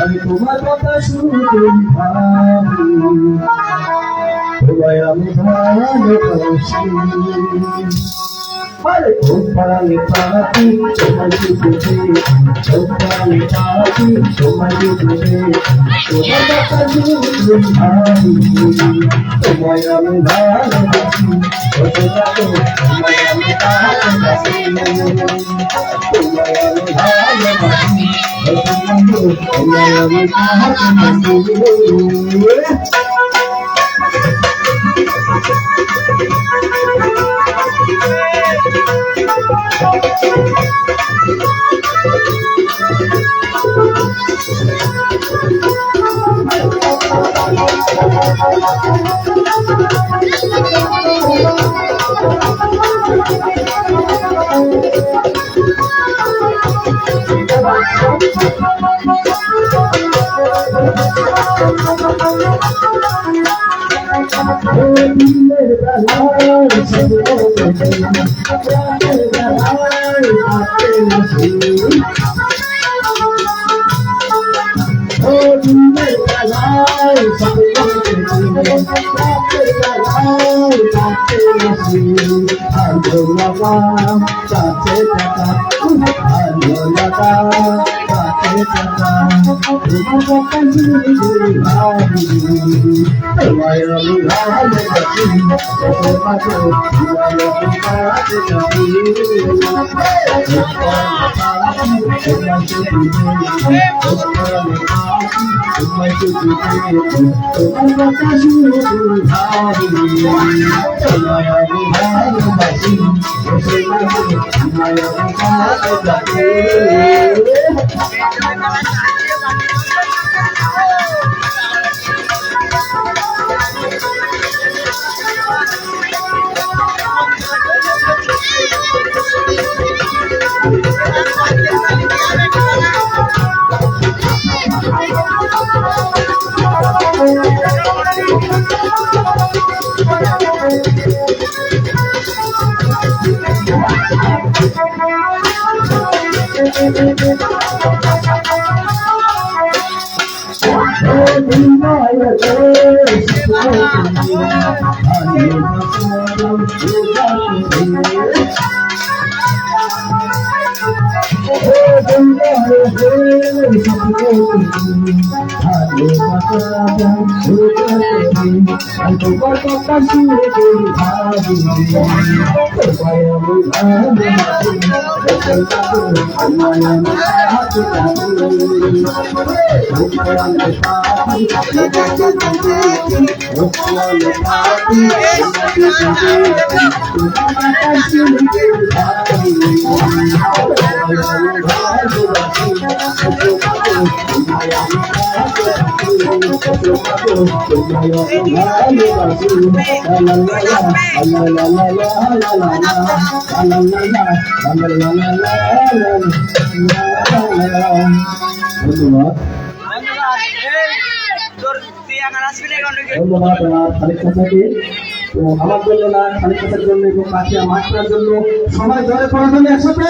আমি তোমার কথা শুনতে ভাবি তোমায় আমি ভালোবাসি আরে তোমারে পাতি তোমায় দিতে তোমারে পাতি তোমায় দিতে তোমার কথা শুনতে ভাবি তোমায় আমি ভালোবাসি তোমায় আমি ভালোবাসি তোমায় আমি ভালোবাসি আমার জন্য না খালিদ চাচার জন্য এবং কাঠিয়া মাস্টার জন্য সবাই জয় করার জন্য একসাথে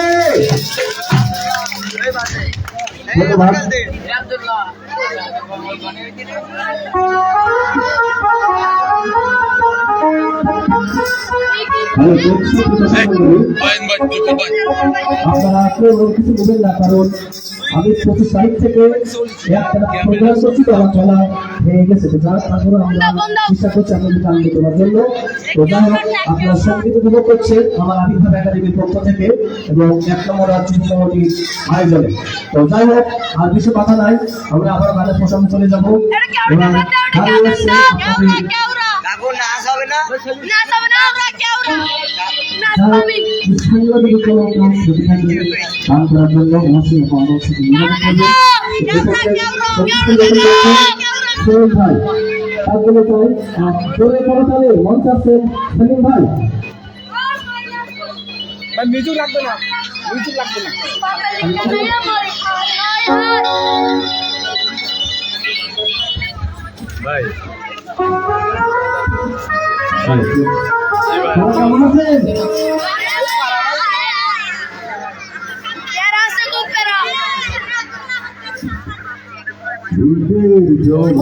আপনারা কিছু বলবেন না, কারণ আমি 25 তারিখ থেকে প্রোগ্রাম করছি তো আমার চলা হয়ে গেছে, তো যার তারপরে আমরা চেষ্টা করছি আপনাদের আনন্দ করার জন্য। তো যাই হোক, আপনারা সঙ্গীত উপভোগ করছেন আমার আবির্ভাব একাডেমির পক্ষ থেকে এবং 1 নম্বর রাজ্য কমিটির আয়োজনে। তো যাই হোক, আর কিছু কথা নাই, আমরা আবার গানের প্রসঙ্গে চলে যাবো। মিউজিক লাগবে না। ভাই কেমন আছেন?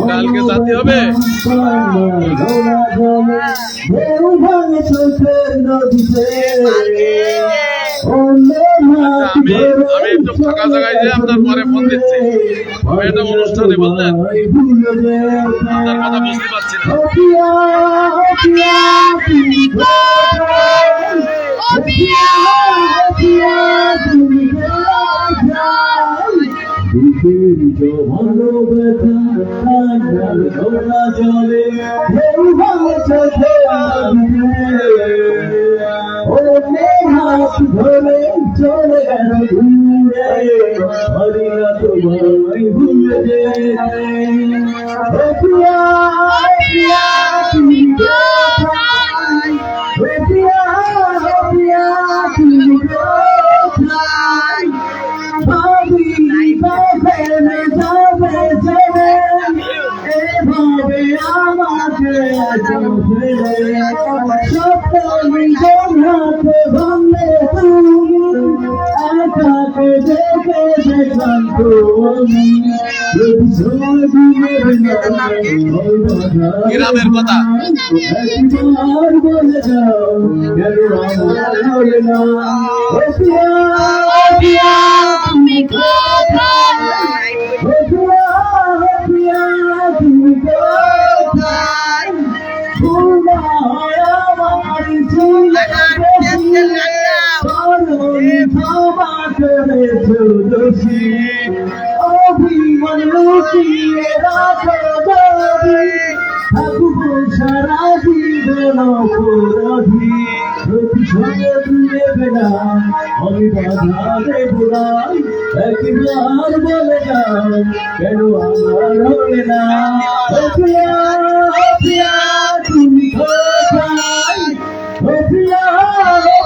কালকে জাতি হবে আমি একটু ফাঁকা জায়গায় যে আপনার পরে ফোন দিচ্ছি আমি এটা অনুষ্ঠানে বললেন আপনার কথা বুঝতে পারছি না জলে ধরে চলে গেল দূরে হরিয়া তোমায় ভুলে প্রিয়া প্রিয়া তুমি কোথায় প্রিয়া প্রিয়া তুমি কোথায় ভাবি কখনে যাবে ছেড়ে এভাবে আমাকে সপ্তমী জন্মাতে ভাঙলে তুমি একাকে দেখে দেখলাম তো গ্রামের কথা একবার বলে যাও কেন আমার হলে না প্রিয়া প্রিয়া তুমি কোথায় প্রিয়া প্রিয়া তুমি কোথায় তোমায় আমার ছিলে ক্ষমা করেছো দোষী অভিমান লুকিয়ে রাখো দাবি থাকবো সারা জীবন অপরাধী প্রতিশোধ নেবে না আমি বাধা দেব না একবার বলে যাও কেন আমার হবে না প্রিয়া প্রিয়া তুমি কোথায় প্রিয়া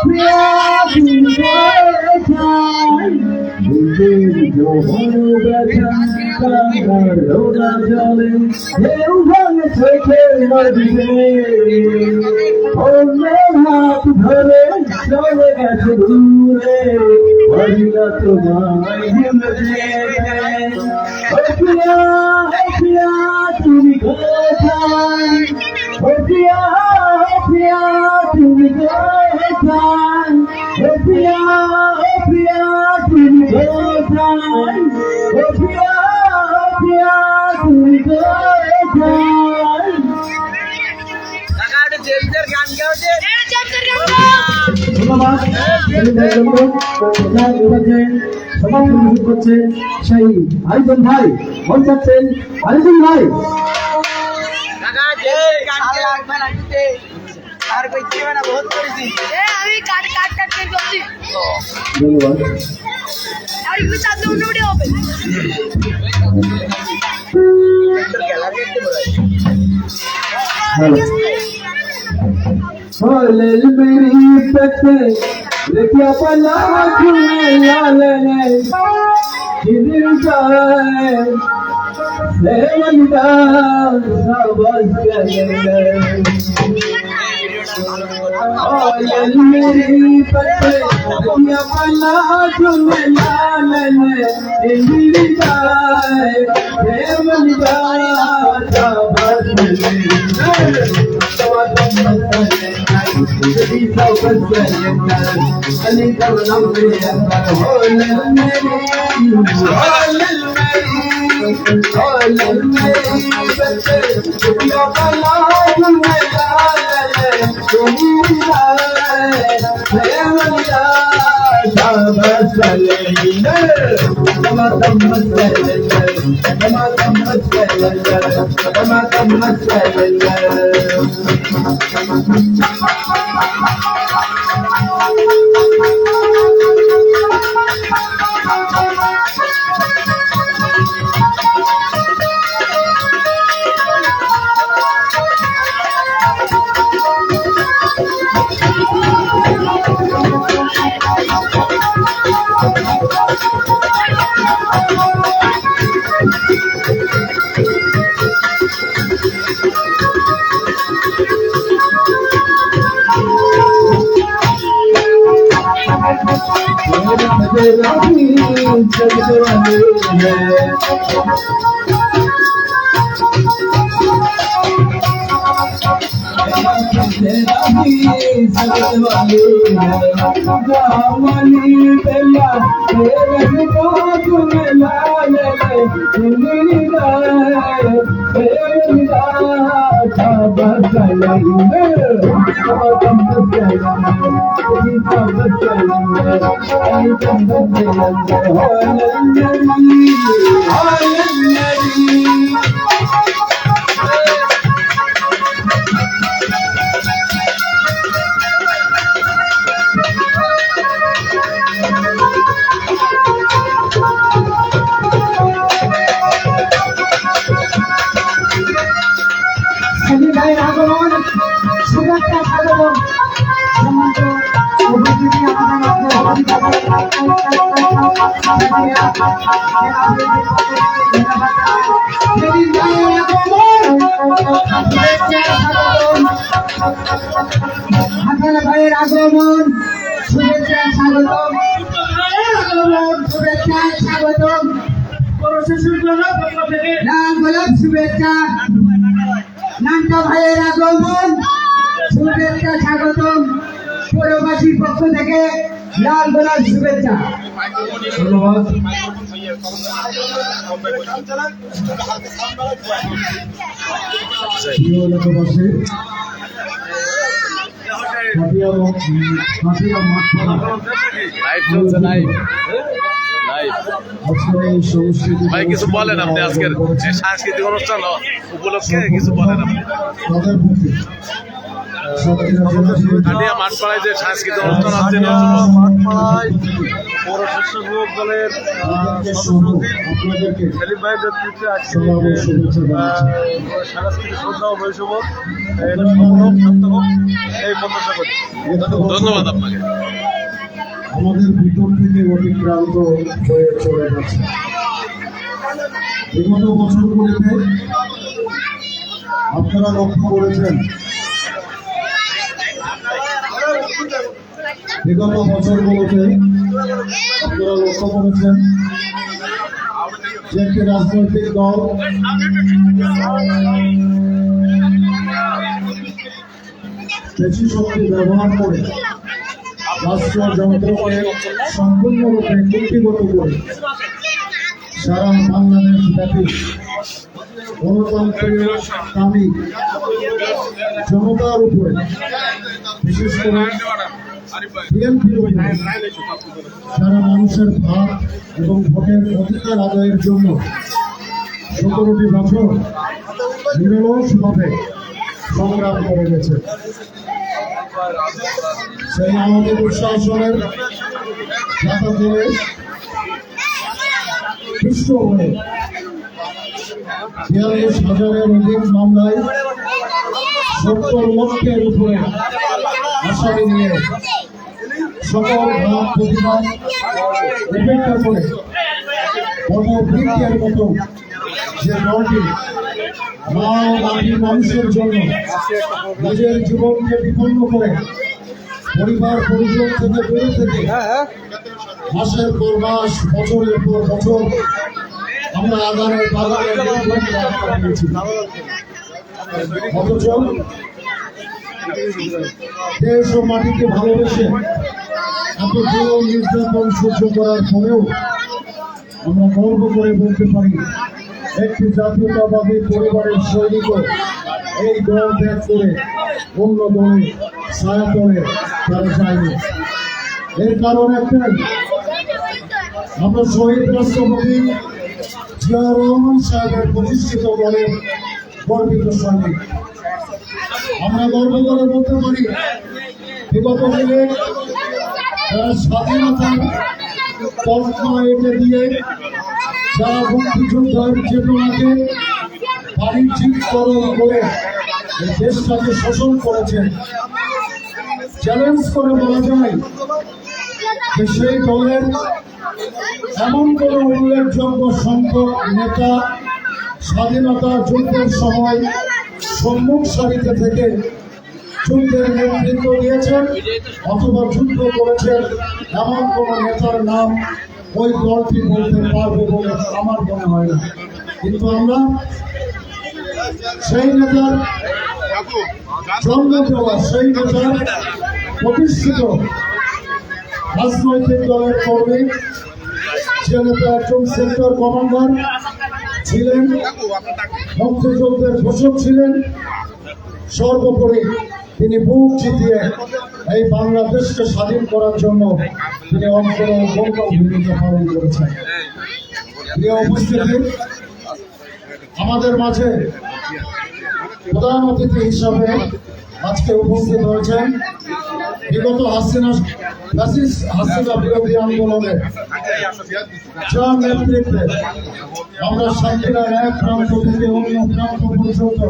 প্রিয়া তুমি কোথায় বুকের জোহর ব্যথা কান্নার রোনা জলে ঢেউ ভাঙে চোখের নদীতে অন্যের হাত ধরে চলে গেছে দূরে হরিয়া তোমায় ভুলে প্রিয়া প্রিয়া তুমি কোথায় প্রিয়া প্রিয়া তুমি কোথায় প্রিয়া প্রিয়া তুমি কোথায় প্রিয়া প্রিয়া তুমি কোথায় ধন্যবাদ সমাজ করছে সেই আরিজন ভাই বলছেন আরিজন ভাই धन्यवाद मेरी पते लेकिन पला लाले दिल जाए सेवंदा सबस मेरी पते लेकिन पला लाले दिल जाए सेवंदा सबस राही जगत वाले गावली बेला तेरे बात में लाले ভাই আগমন শুভেচ্ছা স্বাগতম সম্মানিত উপস্থিতি আমাদের ভাইয়ের আগমন শুভেচ্ছা স্বাগতম শুভেচ্ছা স্বাগতম লাল গোলাপ শুভেচ্ছা নান্টা ভাইয়ের আগমন শুভেচ্ছা স্বাগতম পৌরবাসীর পক্ষ থেকে লাল গোলাপ শুভেচ্ছা ধন্যবাদ ভাই কিছু বলেন আপনি আজকের সাংস্কৃতিক অনুষ্ঠান উপলক্ষে কিছু বলেন আপনি মাঠপাড়ায় যে সাংস্কৃতিক অনুষ্ঠান আছে মাঠপাড়ায় পৌর স্বেচ্ছাসেবক দলের সেলিম ভাইয়ের নেতৃত্বে সাংস্কৃতিক শ্রদ্ধা ও বৈষম্য এই প্রত্যাশা করি ধন্যবাদ আপনাকে আমাদের ভিতর থেকে অতিক্রান্ত হয়ে চলে যাচ্ছে বিগত বছরগুলিতে আপনারা লক্ষ্য করেছেন বিগত বছরগুলোতে আপনারা লক্ষ্য করেছেন যে একটি রাজনৈতিক দল বেশি শক্তি ব্যবহার করে রাষ্ট্র যন্ত্রকে সম্পূর্ণরূপে কুক্ষিগত করে সারা বাংলাদেশ ব্যাপী গণতন্ত্রের দাবি জনতার উপরে বিশেষ করে বিএনপির উপরে সারা মানুষের ভাগ এবং ভোটের অধিকার আদায়ের জন্য 17টি বছর নিরলসভাবে সংগ্রাম করে গেছে। সেই আমাদের প্রশাসনের যাতা করে সুষ্ঠ হয়ে 42,000-এর অধিক মামলায় 70 লক্ষের উপরে আসামি নিয়ে সকল ভাব প্রতিবাদ উপেক্ষা করে গণবৃত্তের মতো যে দলটি মানুষের জন্য নিজের জীবনকে বিপন্ন করে পরিবার পরিজন থেকে দূরে থেকে মাসের পর মাস বছরের পর বছর আমরা আদানের বাগানের দিয়েছি অথচ দেশ ও মাটিকে ভালোবেসে এত জুলুম নির্যাতন সহ্য করার পরেও আমরা গর্ব করে বলতে পারি একটি জাতীয়তাবাদী পরিবারের সৈনিকও এই দল ত্যাগ করে অন্য দলে ছায়াতলে তারা যায়নি। এর কারণ একটাই, আমরা শহীদ রাষ্ট্রপতি জিয়াউর রহমান সাহেবের প্রতিষ্ঠিত দলের গর্বিত সৈনিক। আমরা গর্ব করে বলতে পারি বিগত দিনে যারা স্বাধীনতার পথ এঁটে দিয়ে যারা মুক্তিযুদ্ধের চেতনাকে বাণিজ্যিকরণ করে দেশটাকে শোষণ করেছেন, চ্যালেঞ্জ করে বলা যায় যে সেই দলের এমন কোন উল্লেখযোগ্য সংখ্যক নেতা স্বাধীনতা যুদ্ধের সময় সম্মুখ সারিতে থেকে যুদ্ধের নেতৃত্ব দিয়েছেন অথবা যুদ্ধ করেছেন এমন কোন নেতার নাম ওই দলটি বলতে পারবে বলে আমার মনে হয় না। কিন্তু আমরা সেই নেতার জন্ম দেওয়া, সেই নেতার প্রতিষ্ঠিত রাজনৈতিক দলের কর্মী, যে নেতা একজন সেক্টর কমান্ডার ছিলেন, মুক্তিযুদ্ধের ঘোষক ছিলেন, সর্বোপরি তিনি বুক চিতিয়ে এই বাংলাদেশকে স্বাধীন করার জন্য তিনি অন্তরঙ্গ ভূমিকা পালন করেছেন। প্রিয় উপস্থিতি, আমাদের মাঝে প্রধান অতিথি হিসাবে আজকে উপস্থিত হয়েছেন বিগত হাসিনা বিরোধী আন্দোলনে যার নেতৃত্বে আমরা সাতক্ষীরার এক প্রান্ত থেকে অন্য প্রান্ত পর্যন্ত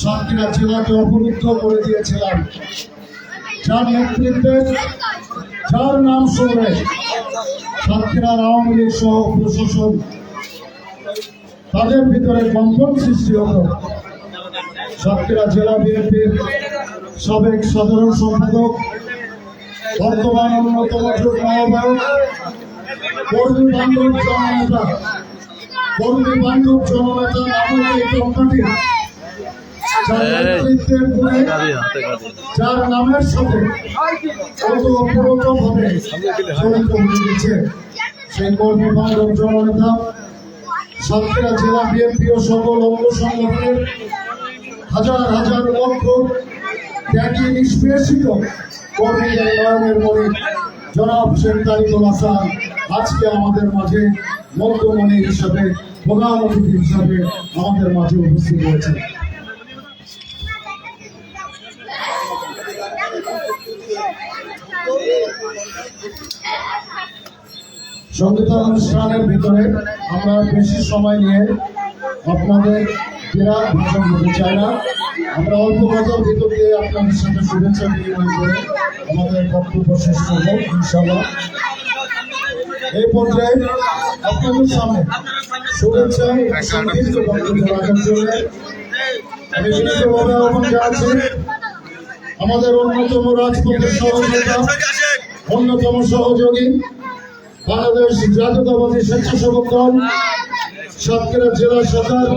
সাতক্ষীরা জেলাকে অবরুদ্ধ করে দিয়েছিলাম, যার নেতৃত্বে, যার নাম শুনলে সাতক্ষীরার আওয়ামী লীগ সহ প্রশাসন তাদের ভিতরে কম্পন সৃষ্টি হতো। সাতক্ষীরা জেলা বিএনপির সাবেক সাধারণ সম্পাদক, বর্তমান অন্যতম যুগ্ম আহ্বায়ক, কর্মী বান্ধব জননেতা নামের এই সংগঠনটি যার নামের সাথে ওতপ্রোতভাবে জড়িত হয়ে গেছে, সেই কর্মী বান্ধব জননেতা সাতক্ষীরা জেলা বিএনপি ও সকল অঙ্গ সংগঠনের হাজার হাজার লক্ষ ত্যাগী নিষ্পেষিত কর্মীদের নয়নের মণি জনাব শেখ তারিকুল হাসান আজকে আমাদের মাঝে মধ্যমণি হিসাবে, প্রধান অতিথি হিসাবে আমাদের মাঝে উপস্থিত হয়েছে। সঙ্গীতান অনুষ্ঠানের ভিতরে আমরা বেশি সময় নিয়ে আপনাদের বিরাট ভাষণ দিতে চাই না। আমরা অল্প কথার ভিতর দিয়ে আপনাদের সাথে শুভেচ্ছা বিনিময় করে আমাদের বক্তব্য শেষ করবো ইনশাআল্লাহ। এই পর্যায়ে আপনাদের সামনে শুভেচ্ছা সংক্ষিপ্ত বক্তব্য রাখার জন্য আমি বিনীতভাবে আহ্বান জানাচ্ছি আমাদের অন্যতম রাজপথের সহযোগিতা, অন্যতম সহযোগী বাংলাদেশ জাতীয়তাবাদী স্বেচ্ছাসেবক দল সাতক্ষীরা জেলা শাখার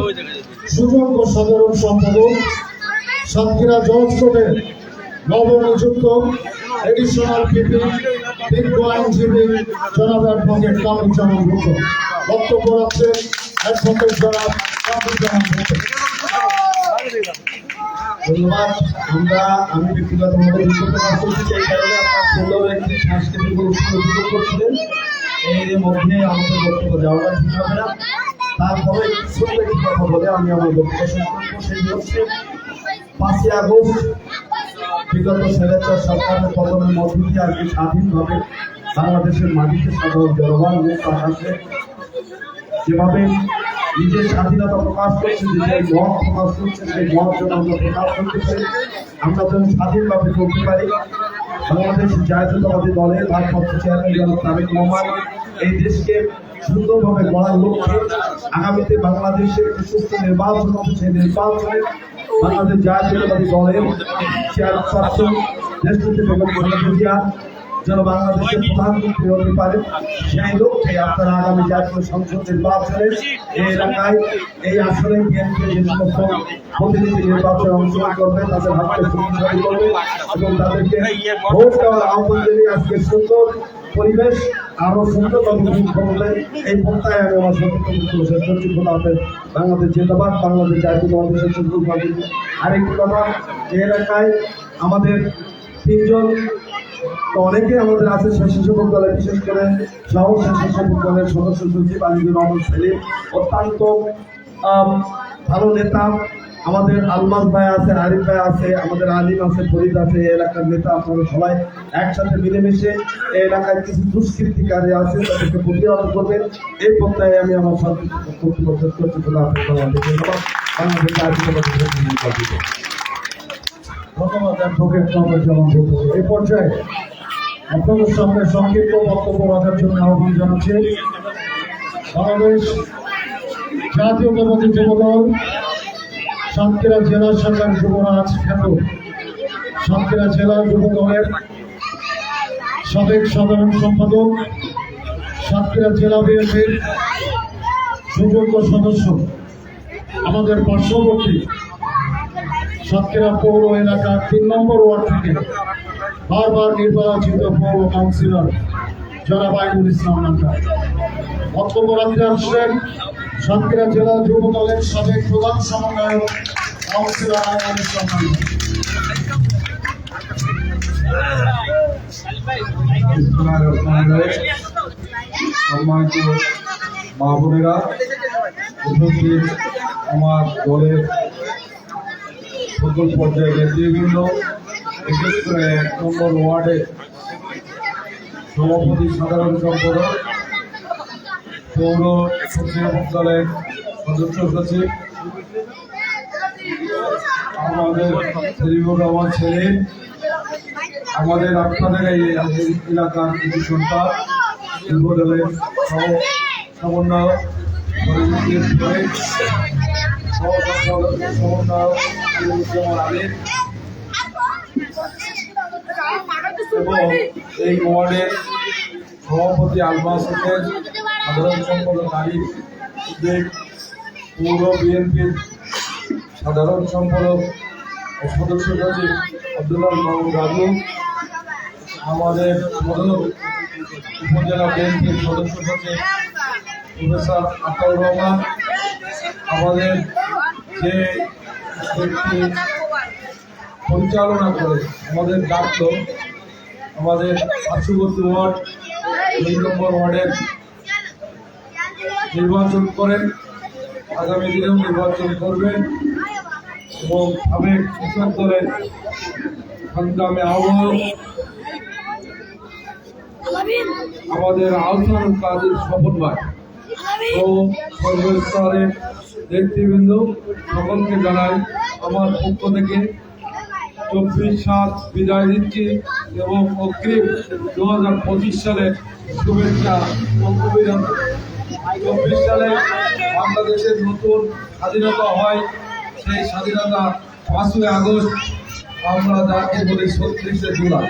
সুযোগ্য সাধারণ সম্পাদক, সাতক্ষীরা জজ কোর্টের নবনিযুক্ত এডিশনাল পিপি বিজ্ঞ আইনজীবী জনাব অ্যাডভোকেট কামরুজ্জামান ভূত বক্তব্য রাখছেন। অ্যাডভোকেট জনাব কামরুজ্জামান ভূত। ধন্যবাদ। আমি ব্যক্তিগতভাবে এই কারণে আপনার সুন্দর একটি সাংস্কৃতিক অনুষ্ঠান উপভোগ করছিলেন, এর মধ্যে আমাদের বক্তব্য যাওয়াটা ঠিক হবে না। তারপরে ছোট্ট একটি কথা বলে আমি আমার বক্তব্য শেষ করবো। সেই হচ্ছে 5ই আগস্ট বিগত স্বৈরাচার সরকারের পতনের মধ্য দিয়ে আজকে স্বাধীনভাবে বাংলাদেশের মাটিতে সাধারণ জনগণ মুক্ত আকাশে যেভাবে নিজের স্বাধীনতা প্রকাশ করছে, নিজের মত প্রকাশ করছে, সেই মত যেন আমরা প্রকাশ করতে পারি, আমরা যেন স্বাধীনভাবে চলতে পারি। বাংলাদেশ জাতীয়তাবাদী দলের ভারপ্রাপ্ত চেয়ারম্যান জনাব তারেক রহমান এই দেশকে সুন্দরভাবে গড়ার লক্ষ্যে আগামীতে বাংলাদেশের সুস্থ নির্বাচন হবে, সেই নির্বাচনে বাংলাদেশ জাতীয়তাবাদী দলের চেয়ারপারসন দেশটিতে বেগম খালেদা জিয়া যেন বাংলাদেশের প্রধানমন্ত্রী হতে পারে, সেই লক্ষ্যে আপনারা আগামী জাতীয় সংসদ নির্বাচনে এই এলাকায় এই আসনে বিএনপি যে সমস্ত প্রতিনিধি নির্বাচনে অংশগ্রহণ করবে তাদের হাতকে শক্তিশালী করবে এবং তাদেরকে ভোট দেওয়ার আহ্বান জানিয়ে আজকে সুন্দর পরিবেশ আরো সুন্দর করবে এই প্রত্যয় আমি আমার সচেতন শেষ করছি। বাংলাদেশ জিন্দাবাদ, বাংলাদেশ জাতীয়তাবাদী স্বেচ্ছাসেবক দল। আরেকটি কথা, এই এলাকায় আমাদের 3 জন অনেকে আমাদের আছে স্বেচ্ছাসেবক দলের, বিশেষ করে সহ স্বেচ্ছাসেবক দলের সদস্য সচিব আজিজুর রহমান সেলিম অত্যন্ত ভালো নেতা। আমাদের আলমাস ভাই আছে, আরিফ ভাই আছে, আমাদের আলিম আছে, ফরিদ আছে, এই এলাকার নেতা। আপনারা সবাই একসাথে মিলেমিশে এই এলাকায় কিছু দুষ্কৃতিকারী আছে তাদেরকে প্রতিহত করবেন, এই প্রত্যয়ে আমি আমার বক্তব্য শেষ করছি। ধন্যবাদ। অ্যাডভোকেট কামরুজ্জামান ভূত। এই পর্যায়ে আপনাদের সামনে সংক্ষিপ্ত বক্তব্য রাখার জন্য আহ্বান জানাচ্ছি বাংলাদেশ জাতীয়তাবাদী যুবদল সাতক্ষীরা জেলা শাখার যুবরাজ খ্যাত সাতক্ষীরা জেলা যুব দলের সাবেক সাধারণ সম্পাদক, সাতক্ষীরা জেলা বিএনপির সুযোগ্য সদস্য, আমাদের পার্শ্ববর্তী সাতক্ষীরা পৌর এলাকার 3 নম্বর ওয়ার্ড থেকে বারবার নির্বাচিত পৌর কাউন্সিলর জনাব আইনুল ইসলাম নান্ডা। বক্তব্য রাখতে আসছেন সাতক্ষীরা জেলা যুব দলের সাবেক প্রধান সমন্বয়ক কাউন্সিলর আইনুল ইসলাম নান্ডা। সম্মানিত মা বোনেরা, উপস্থিত আমার দলের সকল পর্যায়ের নেতৃবৃন্দ, বিশেষ করে 1 নম্বর ওয়ার্ডের সভাপতি, সাধারণ সম্পাদক, পৌর স্বেচ্ছাসেবক দলের সদস্য সচিব, আমাদের সেলিমুর রহমান ছেলে, আমাদের আপনাদের এই এলাকার কিছু সন্তান, যুব দলের সমন্বয়ক, এবং এই ওয়ার্ডের সভাপতি আলমাস হোসেন, সাধারণ সম্পাদক আরিফ উদ্দিন, পৌর বিএনপির সাধারণ সম্পাদক ও সদস্য সচিব আব্দুল্লাহ মাহমুদ রাজু, আমাদের উপজেলা বিএনপির সদস্য সচিব প্রফেসর আতাউর রহমান, আমাদের যে ব্যক্তি পরিচালনা করে আমাদের ডাক্তার, আমাদের পার্শ্ববর্তী ওয়ার্ড 2 নম্বর ওয়ার্ডের নির্বাচন করেন, আগামী দিনেও নির্বাচন করবেন, এবং সাবেক কৃষক দলের সংগ্রামে আহ্বায়ক আমাদের আহসানুল কাদের স্বপন ভাই ও সর্বস্তরের নেতৃবৃন্দ সকলকে জানাই আমার পক্ষ থেকে 24/7 বিদায় দিচ্ছি এবং অগ্রিম 2025 সালের শুভেচ্ছা ও অভিনন্দন। 24 সালে বাংলাদেশের নতুন স্বাধীনতা হয়, সেই স্বাধীনতা 5ই আগস্ট আমরা যাকে বলি 36শে জুলাই।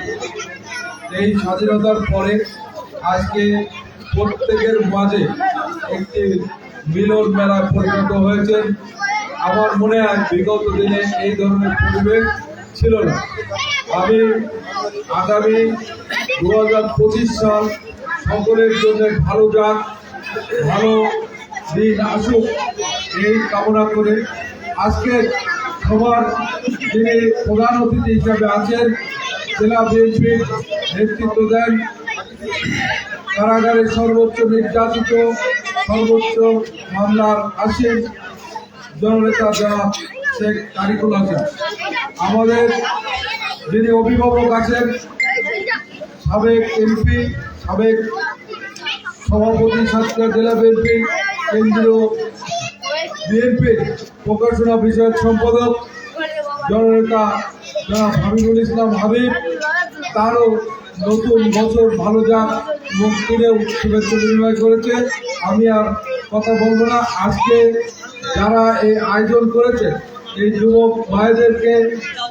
এই স্বাধীনতার পরে আজকে প্রত্যেকের মাঝে একটি মিলন মেলায় পরিণত হয়েছে। আমার মনে হয় বিগত দিনে এই ধরনের পরিবেশ ছিল না। আমি আগামী 2025 সাল সকলের জন্য ভালো যাক, ভালো দিন আসুক এই কামনা করে আজকে সবার যিনি প্রধান অতিথি হিসাবে আছেন, জেলা বিএনপির নেতৃত্ব দেন, কারাগারের সর্বোচ্চ নির্যাতিত, সর্বোচ্চ মামলার আসামি জননেতা জনাব শেখ তারিকুল হাসান, আমাদের যিনি অভিভাবক আছেন, সাবেক এমপি, সাবেক সভাপতি সাতক্ষীরা জেলা বিএনপি, কেন্দ্রীয় বিএনপি প্রকাশনা বিষয়ক সম্পাদক জননেতা জনাব হাবিবুল ইসলাম হাবিব, তারও নতুন বছর ভালো যাক এবং তিনিও শুভেচ্ছা বিনিময় করেছে। আমি আর কথা বলবো না। আজকে যারা এই আয়োজন করেছে এই যুবক ভাইদেরকে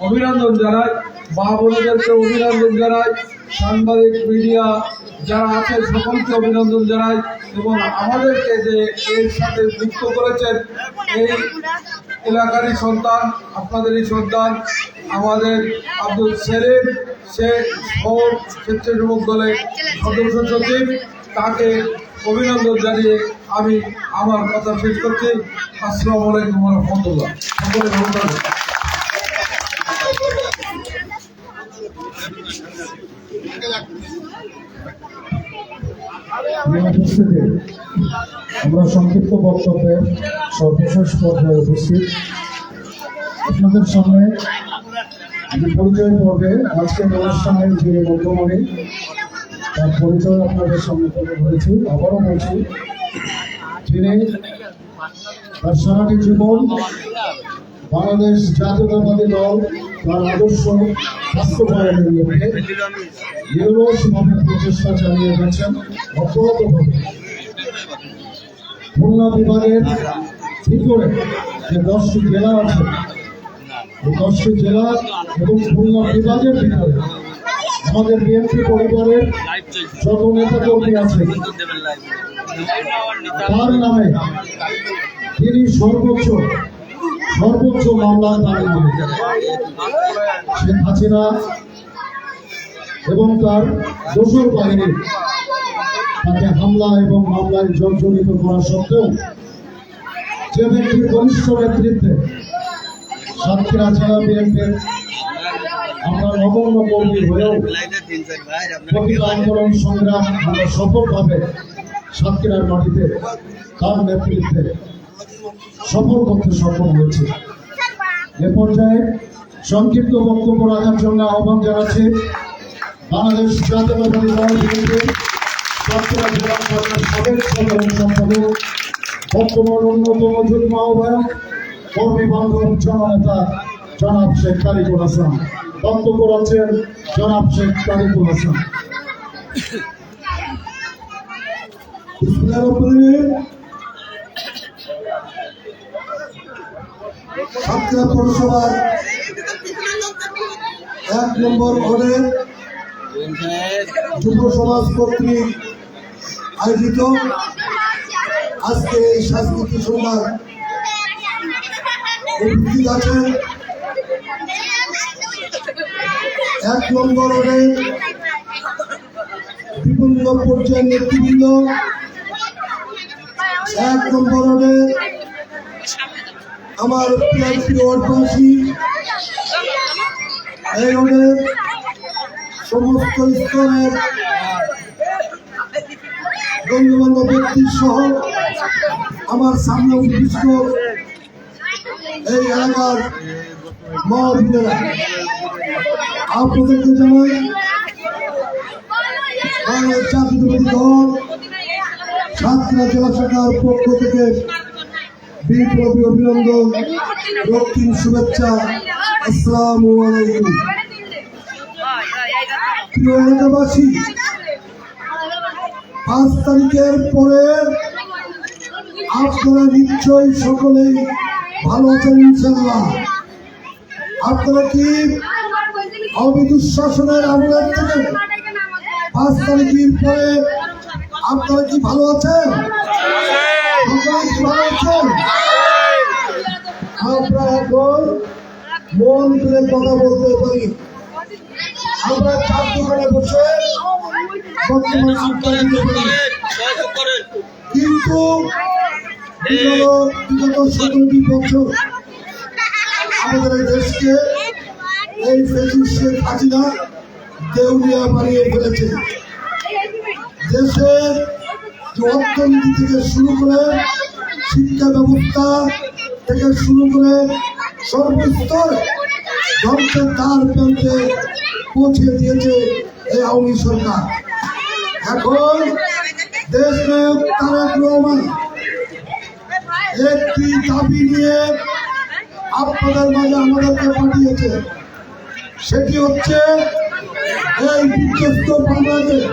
অভিনন্দন জানাই, মা বোনদেরকে অভিনন্দন জানাই, সাংবাদিক মিডিয়া যারা আছে সকলকে অভিনন্দন জানাই, এবং আমাদেরকে যে এর সাথে যুক্ত করেছেন এই এলাকারই সন্তান, আপনাদেরই সন্তান আমাদের আব্দুল সেলিম, সে শহর স্বেচ্ছাসেবক দলের সদস্য সচিব, তাকে অভিনন্দন জানিয়ে আমি আমার কথা শেষ করছি। আসসালামু আলাইকুম ওয়া রাহমাতুল্লাহ। সকলে ভালো থাকবেন। আমরা সংক্ষিপ্ত বক্তব্যের সর্বশেষ পর্যায়ে উপস্থিত। আপনাদের সামনে পরিচয় পর্বে আজকের অনুষ্ঠানের যে মধ্যমণি তার পরিচয় আপনাদের সামনে তুলে ধরেছি। আবারও বলছি, তিনি তার সারাটি জীবন বাংলাদেশ জাতীয়তাবাদী দল তার আদর্শ বাস্তবায়নের লক্ষ্যে নিরলসভাবে প্রচেষ্টা চালিয়ে গেছেন। অব্যাহতভাবে খুলনা বিভাগের ভিতরে যে 10টি জেলা আছে এই 10টি জেলা এবং খুলনা বিভাগের ভিতরে আমাদের বিএনপি পরিবারের যত নেতা কর্মী আছে তার নামে তিনি সর্বোচ্চ মামলা তার নামে শেখ হাসিনা এবং তার দোসর বাহিনী তাকে হামলা এবং মামলায় জর্জরিত করা সত্ত্বেও যে ব্যক্তির ঘনিষ্ঠ নেতৃত্বে সাতক্ষীরা জেলা বিএনপির আমরা নগণ্য কর্মী হয়েও প্রকৃত আন্দোলন সংগ্রাম আমরা সফলভাবে সাতক্ষীরার মাটিতে তার নেতৃত্বে সফল করতে সক্ষম হয়েছে। এ পর্যায়ে সংক্ষিপ্ত বক্তব্য রাখার জন্য আহ্বান জানাচ্ছি বাংলাদেশ জাতীয়তাবাদী দল বিএনপির সাতক্ষীরা জেলা শাখার সাবেক সাধারণ সম্পাদক বর্তমান অন্যতম যুগ্ম আহ্বায়ক কর্মী বান্ধব জননেতা জনাব শেখ তারিকুল হাসান বক্তব্য রাখছেন জনাব শেখ তারিকুল হাসান। সাতক্ষীরা পৌরসভার 1 নম্বর ওয়ার্ডে যুব সমাজ কর্তৃক আয়োজিত আজকে এই সাংস্কৃতিক সন্ধ্যার উপস্থিত আছেন 1 নম্বর ওয়ার্ডে বিভিন্ন পর্যায়ের নেতৃবৃন্দ, 1 নম্বর ওয়ার্ডে আমার প্রিয় ওয়ার্ডবাসী, এই ওয়ার্ডের সমস্ত স্তরের গণ্যমান্য ব্যক্তি সহ আমার সামনে উপস্থিত এই এলাকার মা বোনেরা, আপনাদেরকে জানাই বাংলাদেশ জাতীয়তাবাদী দল সাতক্ষীরা জেলা শাখার পক্ষ থেকে বিপ্লবী অভিনন্দন, রক্তিম শুভেচ্ছা। আসসালামু আলাইকুম। প্রিয় এলাকাবাসী, 5 তারিখের পরে আপনারা নিশ্চয়ই সকলেই ভালো আছেন ইনশাআল্লাহ। আপনারা কি অবিদ্যুৎ শাসনের আমলের থেকে 5 তারিখের পরে আপনারা কি ভালো আছেন? সকলেই কি ভালো আছেন? আমরা এখন মন খুলে কথা বলতে পারি। আমরা চার দোকানে বসে বর্তমান আড্ডা দিতে পারি, কিন্তু বিগত 17টি বছর আমাদের এই দেশকে এই ফ্যাসিস্ট শেখ হাসিনা দেউলিয়া বানিয়ে ফেলেছে। দেশের অর্থনীতি থেকে শুরু করে শিক্ষা ব্যবস্থা থেকে শুরু করে সর্বস্তরে ধ্বংসের দ্বার প্রান্তে পৌঁছে দিয়েছে এই আওয়ামী সরকার। এখন দেশ নায়ক তারেক রহমান একটি দাবি নিয়ে আপনাদের মাঝে আমাদেরকে পাঠিয়েছে, সেটি হচ্ছে এই বিধ্বস্ত বাংলাদেশ,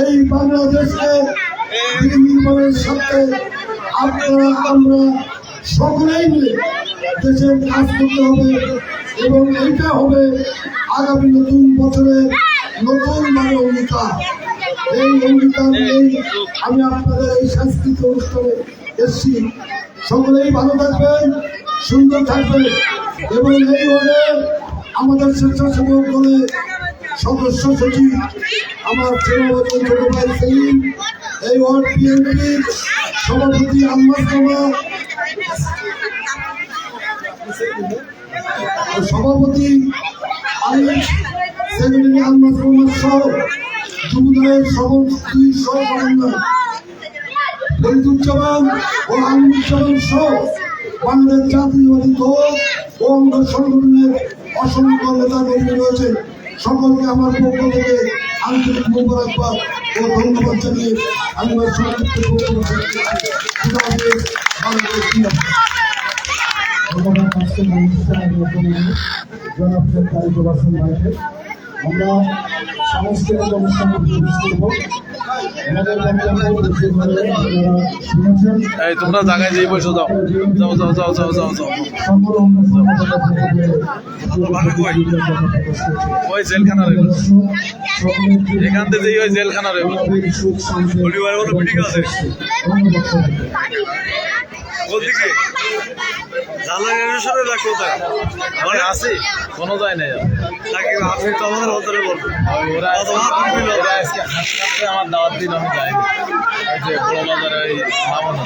এই বাংলাদেশকে নির্মাণের সাথে আপনারা আমরা সকলেই মিলে দেশের কাজ করতে হবে এবং এইটা হবে আগামী নতুন বছরের নতুন মানে অঙ্গীকার। এই অঙ্গীকার নিয়েই আমি আপনাদের এই সাংস্কৃতিক অনুষ্ঠানে এসেছি। সকলেই ভালো থাকবেন, সুন্দর থাকবেন এবং এই হলে আমাদের স্বেচ্ছাসেবক দলে সদস্য সচিব আমার ছোট ভাই সেলিম, এই ওয়ার্ড বিএনপির সভাপতি আহমদ মামা, সভাপতি আলিফ সেক্রেটারি আহমদ মামা সহ যুবদলের সভাপতি সহ সমন্বয় ফরিদুজ্জামান ও আমিনুজ্জামান সহ বাংলাদেশ জাতীয়তাবাদী দল ও অঙ্গ সংগঠনের অসংখ্য নেতা কর্মী রয়েছে। সকলকে আমার পক্ষ থেকে আন্তরিক মোবারকবাদ ও ধন্যবাদ জানিয়ে আমি আমার সংক্ষিপ্ত বক্তব্য শেষ করছি। জনাব শেখ তারিকুল হাসান ভাইকে আমরা সাংস্কৃতিক অনুষ্ঠানে প্রবেশ করব। আমাদের বক্তব্য শুনেছেন। এই তোমরা জায়গায় যেই বসে যাও যাও যাও যাও যাও যাও যাও সকল অঙ্গ সংগঠনের ওই জেলখানা রইল এখান থেকে ওই জেলখানা রইল পরিবার বলো মিটিং আছে ওদিকে জালানের সাথে দেখো কোথায় মানে আছে কোনো যায় না নাকি আপনি তো আমাদের ভিতরে বলবো ওরা আজকে হাসপাতালে আমার দাওয়াত দিন আমি যাইনি ওই যে বড় বাজারে ওই মামনা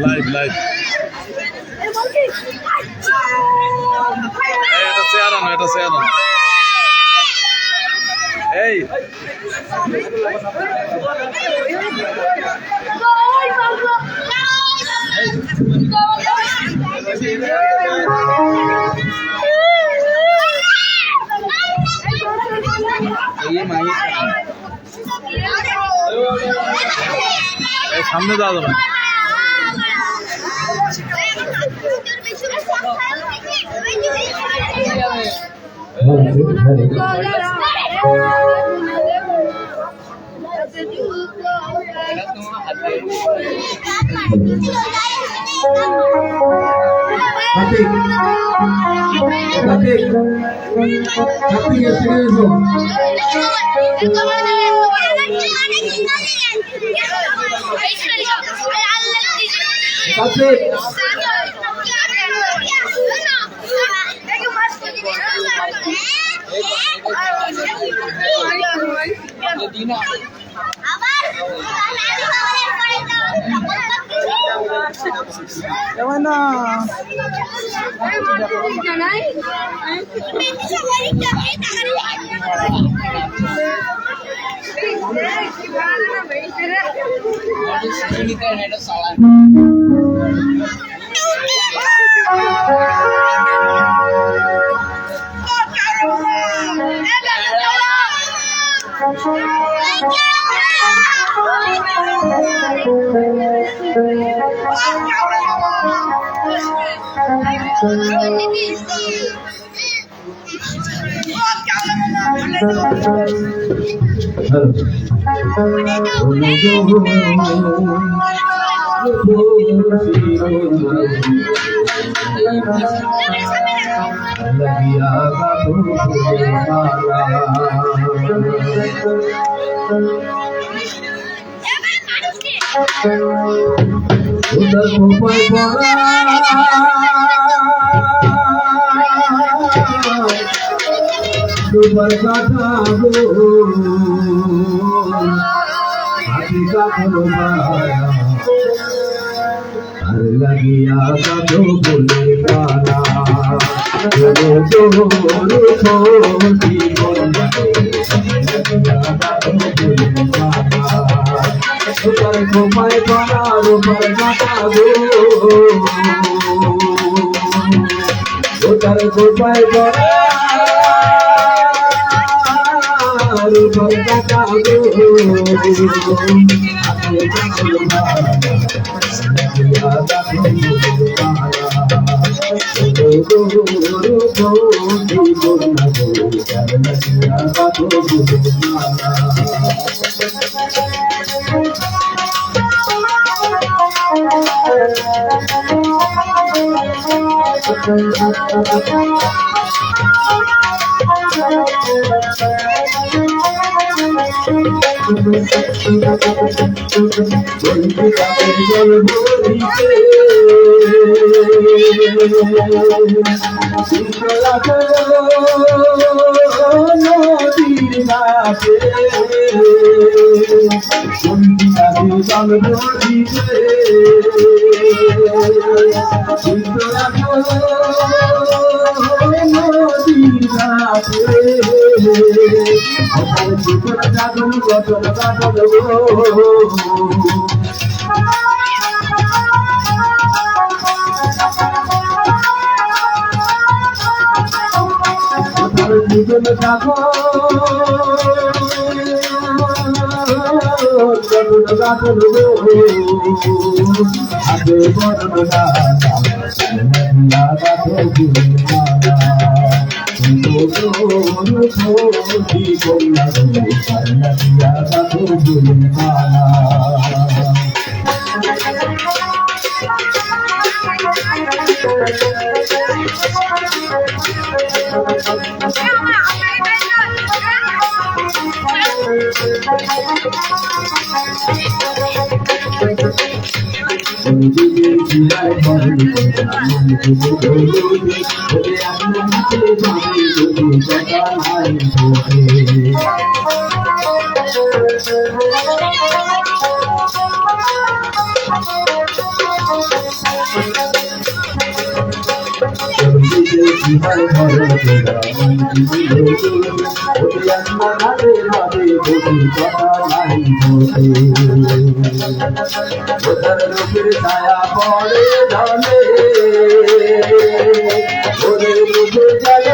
লাইভ লাইভ এটা চেয়ার আনো এটা চেয়ার আনো এই সামনে যাওয়া যাবে Thank you. দিয়া গাথো ফুলের মালা কোটি কন্যা গো সারনা দিয়া গাথো ফুলের মালা ছায়া পড়ে ঢলে ওরে বুঝে গেল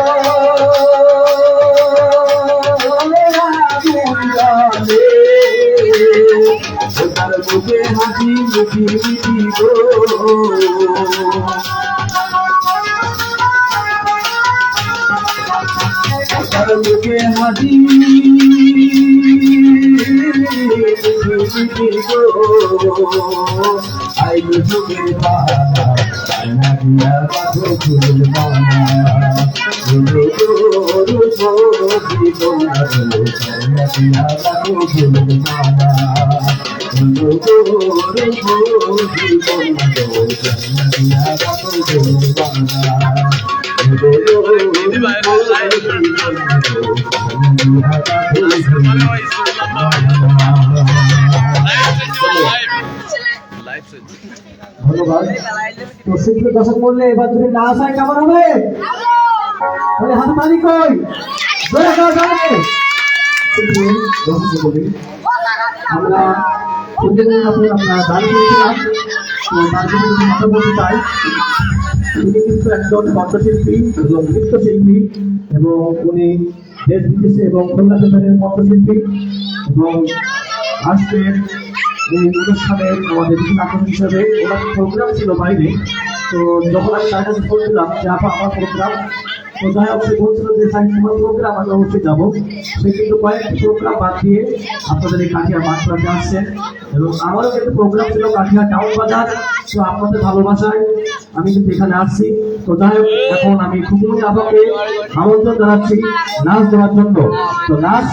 ওটার মুখে হাসি মিঠি মিঠি গো ওটার মুখে হাসি I will do it, I'm not here, but we'll do it, ধন্যবাদ। তো শিল্পী দর্শক বললে এবার যদি না আসায় কেমন হবে? হাত তালি কই আমরা আমরা দাঁড়িয়ে করেছিলাম। তো তার জন্য কথা বলতে চাই, তিনি কিন্তু একজন কণ্ঠশিল্পী এবং নৃত্যশিল্পী এবং উনি দেশ বিদেশে এবং খুলনা জেলার কণ্ঠশিল্পী এবং আজকের এই অনুষ্ঠানে আমাদের বিভিন্ন আকর্ষণ হিসেবে ওনার প্রোগ্রাম ছিল বাইরে। তো যখন আমি তার কাছে বলছিলাম যে আপা আমার প্রোগ্রাম, তো যাই হোক সে বলছিল যে স্যার তোমার প্রোগ্রাম আমি অবশ্যই যাবো। সে কিন্তু কয়েকটি প্রোগ্রাম বাদ দিয়ে আপনাদের এই কাঠিয়া মাঠে আসছেন এবং আমারও কিন্তু প্রোগ্রাম ছিল কাঠিয়া টাউন বাজার। তো আপনাদের ভালোবাসায় আমি কিন্তু এখানে আসছি। তো যাই হোক এখন আমি খুবই আপনাকে আমন্ত্রণ জানাচ্ছি নাচ দেওয়ার জন্য। তো নাচ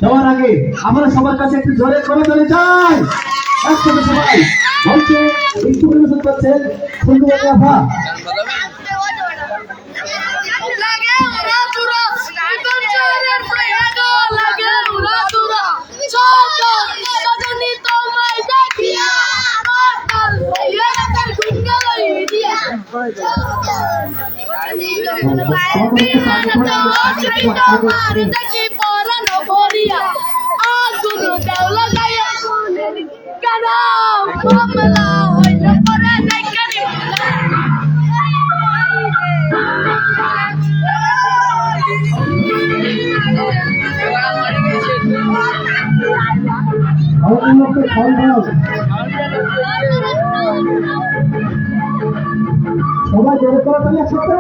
দেওয়ার আগে আমরা সবার কাছে একটু জোরে করে চলে যাই একসাথে সবাই মঞ্চে একটু পরিবেশন করছেন সুন্দর আভা। সবাই জোরে করে তাহলে একসাথে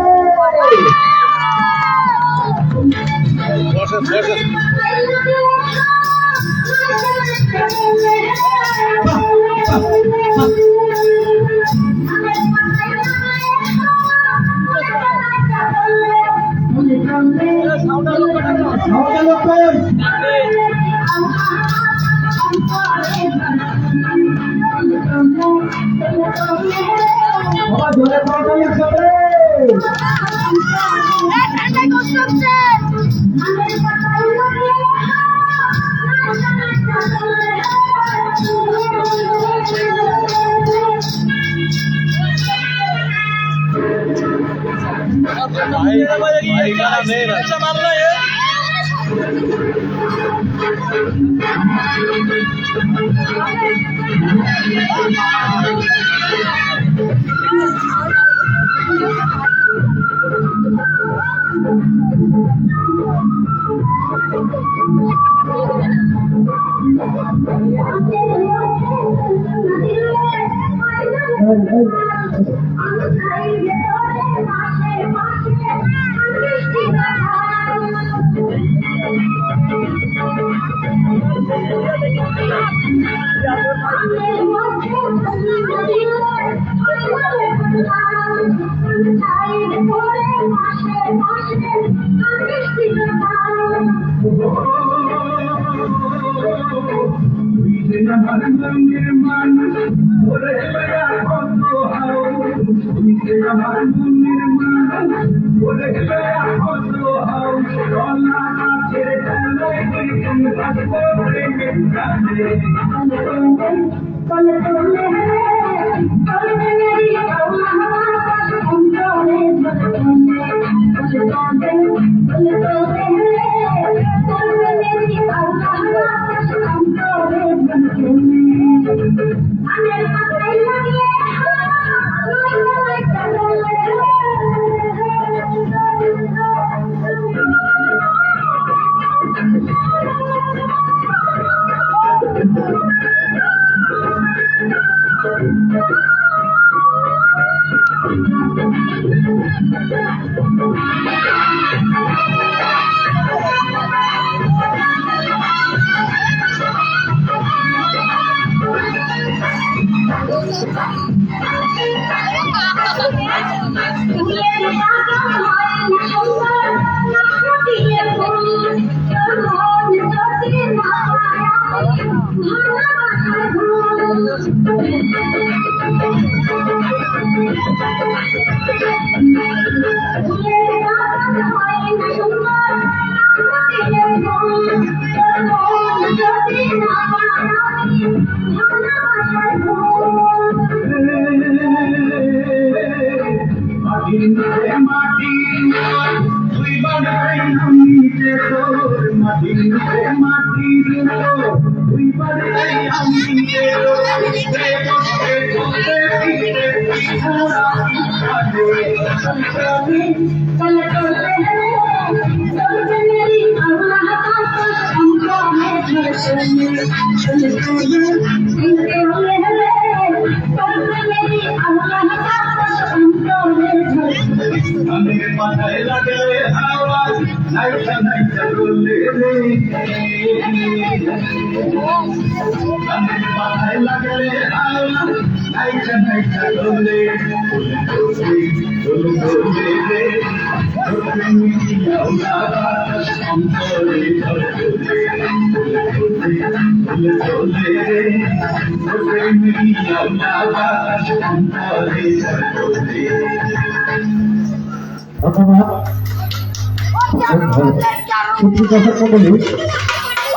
জোরে করে একসাথে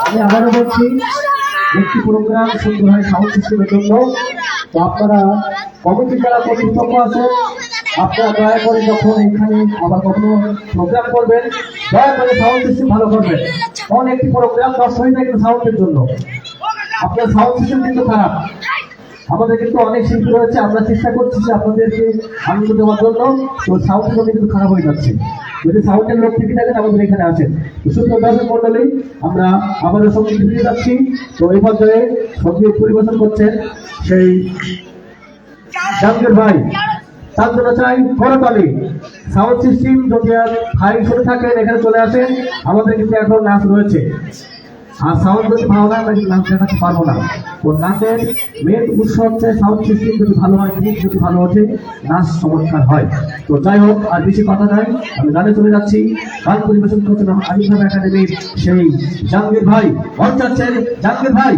আমি আবারও বলছি একটি প্রোগ্রাম সুন্দর হয় সাউন্ড সিস্টেমের জন্য। তো আপনারা কমিটি যারা কর্তৃপক্ষ আছে আপনারা দয়া করে যখন এখানে আবার কখনো প্রোগ্রাম করবেন দয়া করে সাউন্ড সিস্টেম ভালো করবেন। কারণ একটি প্রোগ্রাম দশ হয়ে যায় কিন্তু সাউন্ডের জন্য আপনার সাউন্ড সিস্টেম কিন্তু খারাপ। আমাদের কিন্তু অনেক শিল্পী রয়েছে, আমরা চেষ্টা করছি যে আপনাদেরকে আনন্দ দেওয়ার জন্য, তো সাউন্ড কিন্তু খারাপ হয়ে যাচ্ছে। যদি সাউন্ডের লোক থেকে থাকেন আমাদের এখানে আছেন। তো সুন্দর দর্শক মন্ডলী, আমরা আমাদের সঙ্গীত ফিরে যাচ্ছি। তো এই পর্যায়ে সঙ্গীত পরিবেশন করছেন সেই জাহাঙ্গীর ভাই। তার জন্য চাই করতালি। সাউন্ড সিস্টেম যদি আর হাই শুনে থাকেন এখানে চলে আসেন, আমাদের কিন্তু এখন নাচ রয়েছে। আর সাউন্ড যদি ভালো না হয় নাচ দেখাতে পারবো না। ওর নাচের মেন উৎস হচ্ছে সাউন্ড সিস্টেম যদি ভালো হয়, গীত যদি ভালো ওঠে, নাচ চমৎকার হয়। তো যাই হোক, আর বেশি কথা নাই, আমি গানে চলে যাচ্ছি। গান পরিবেশন করছিলাম আবির্ভাব একাডেমির সেই জাহাঙ্গীর ভাই। মন চাচ্ছেন জাহাঙ্গীর ভাই।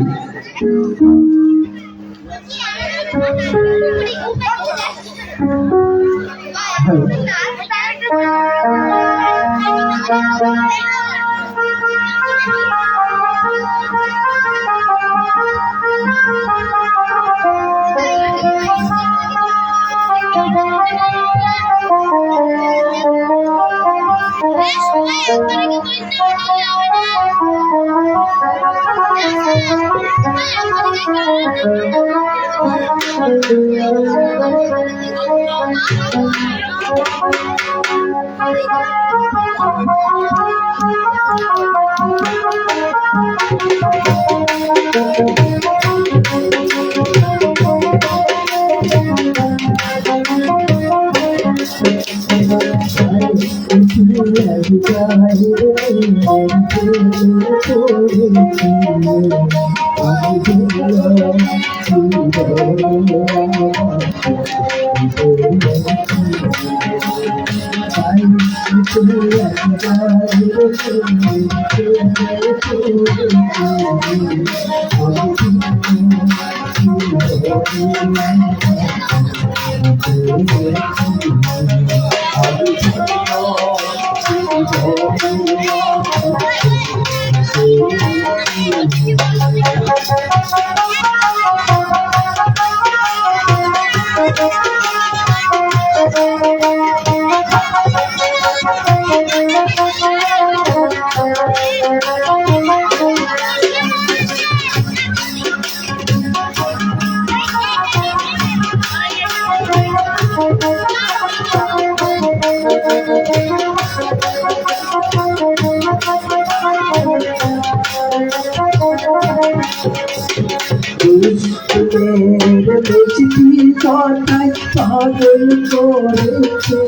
কথায় পাগল করেছে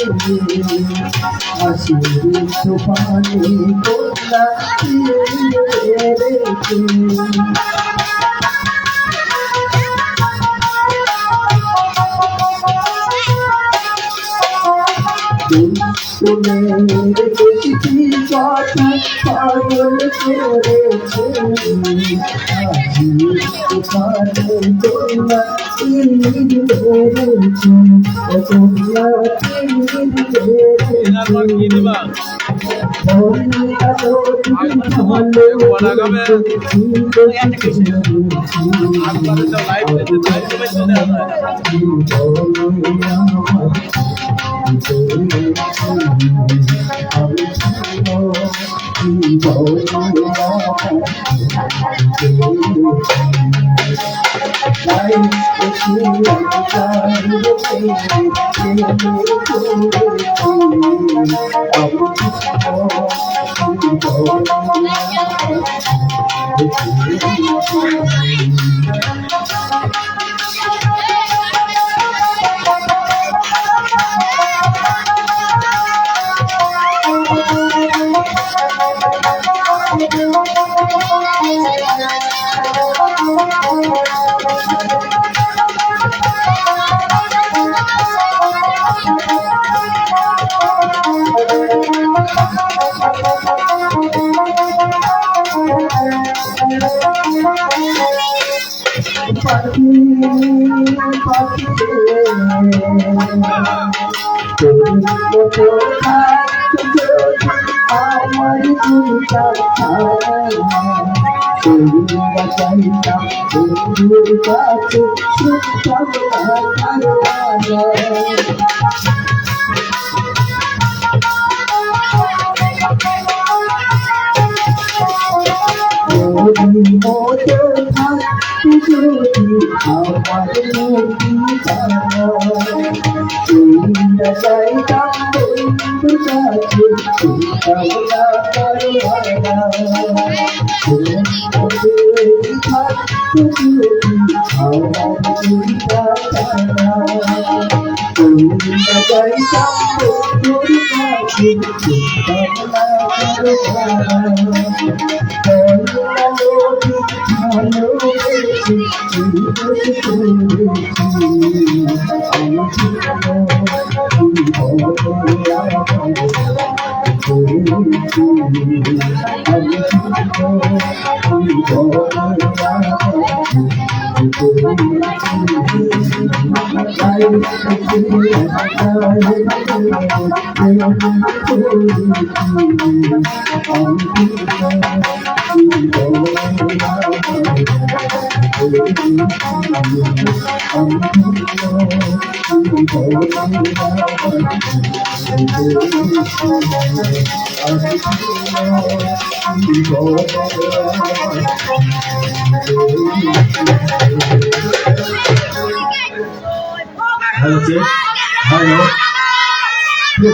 হাসির সোপানে কন্যা পেরেছে কথায় পাগল করেছে হাসির সোপানে কন্যা আমার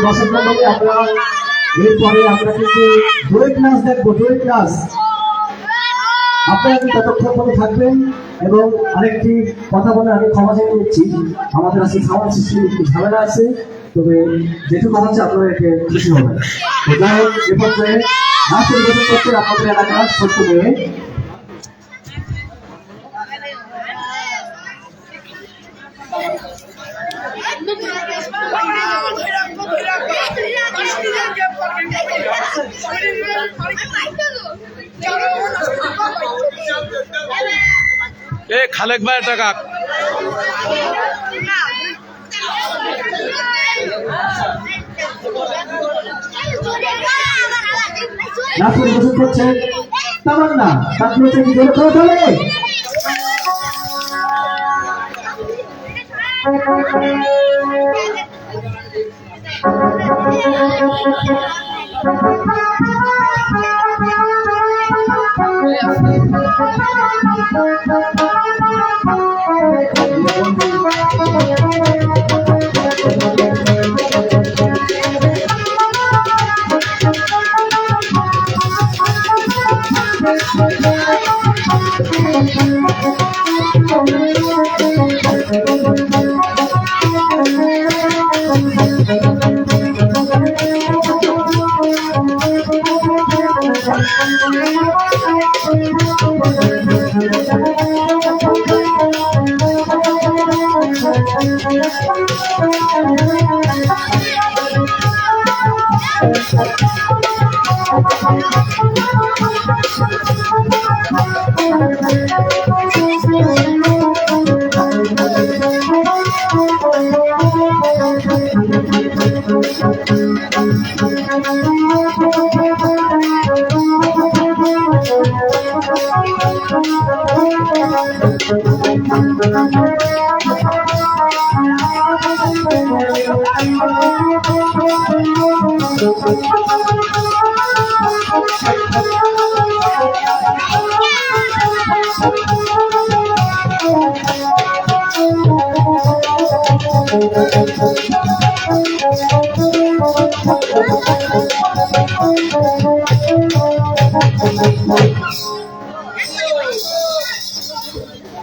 দর্শক মণ্ডলী, আপনারা এরপরে আমরা কিন্তু ডুয়েট নাচ দেখবো। ডুয়েট নাচ আপনারা কিন্তু ততক্ষণ পরে থাকবেন। এবং আরেকটি কথা বলে আমি ক্ষমা চেয়ে নিচ্ছি, আমাদের আজকে খাওয়ার সৃষ্টি একটু ঝামেলা আছে, তবে যেটুকু কথা হচ্ছে আপনারা এতে খুশি হবেন। তো যাই হোক, এ পর্যায়ে নাচ পরিবেশন করতে আপনাদের এলাকার ছোট্ট মেয়ে খালেক ভাই টাকা নাচ পরিবেশন করছে তামান্না, তার রয়েছে কি জোরে করে চলে।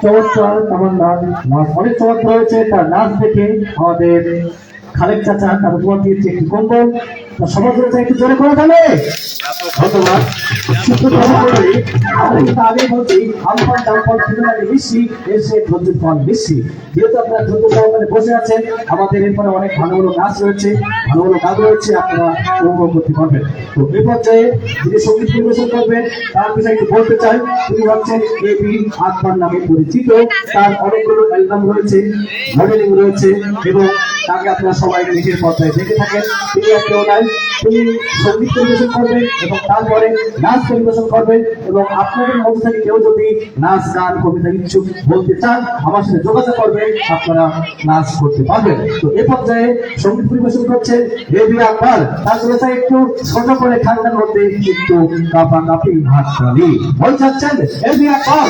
চমৎকার তামান্নার নাচ অনেক চমৎকার হয়েছে। তার নাচ দেখে আমাদের খালেক চাচা তার উপহার দিয়েছে একটি কম্বল। তার সমাজ রয়েছে একটু জোরে করে ফেলে। ধন্যবাদ। আগে বলছি আমফল ডামফল ফিনালি বেশি এসে ধৈর্যের ফল বেশি। যেহেতু আপনারা ধৈর্য সহকারে বসে আছেন, আমাদের এরপরে অনেক ভালো ভালো নাচ রয়েছে, ভালো ভালো গান রয়েছে, আপনারা উপভোগ করতে পারবেন। তো এই পর্যায়ে যিনি সঙ্গীত পরিবেশন করবেন তার বিষয়ে একটু বলতে চাই। তিনি হচ্ছেন এবি আকবর নামে পরিচিত। তার অনেকগুলো অ্যালবাম রয়েছে, মডেলিং রয়েছে এবং তাকে আপনারা সবাই নিজের পর্যায়ে দেখে থাকেন। তিনি আর কেউ নাই, তিনি সঙ্গীত পরিবেশন করবেন এবং তারপরে নাচ পরিবেশন করবেন। এবং আপনাদের মধ্যে থেকে কেউ যদি নাচ গান কবিতা ইচ্ছুক বলতে চান, আমার সাথে যোগাযোগ করবেন, আপনারা নাচ করতে পারবেন। তো এ পর্যায়ে সঙ্গীত পরিবেশন করছেন এবি আকবর। তার রয়েছে একটু ছোট করে ঠান্ডার মধ্যে একটু কাপা কাপি ভাত কালি বল চাচ্ছেন এবি আকবর।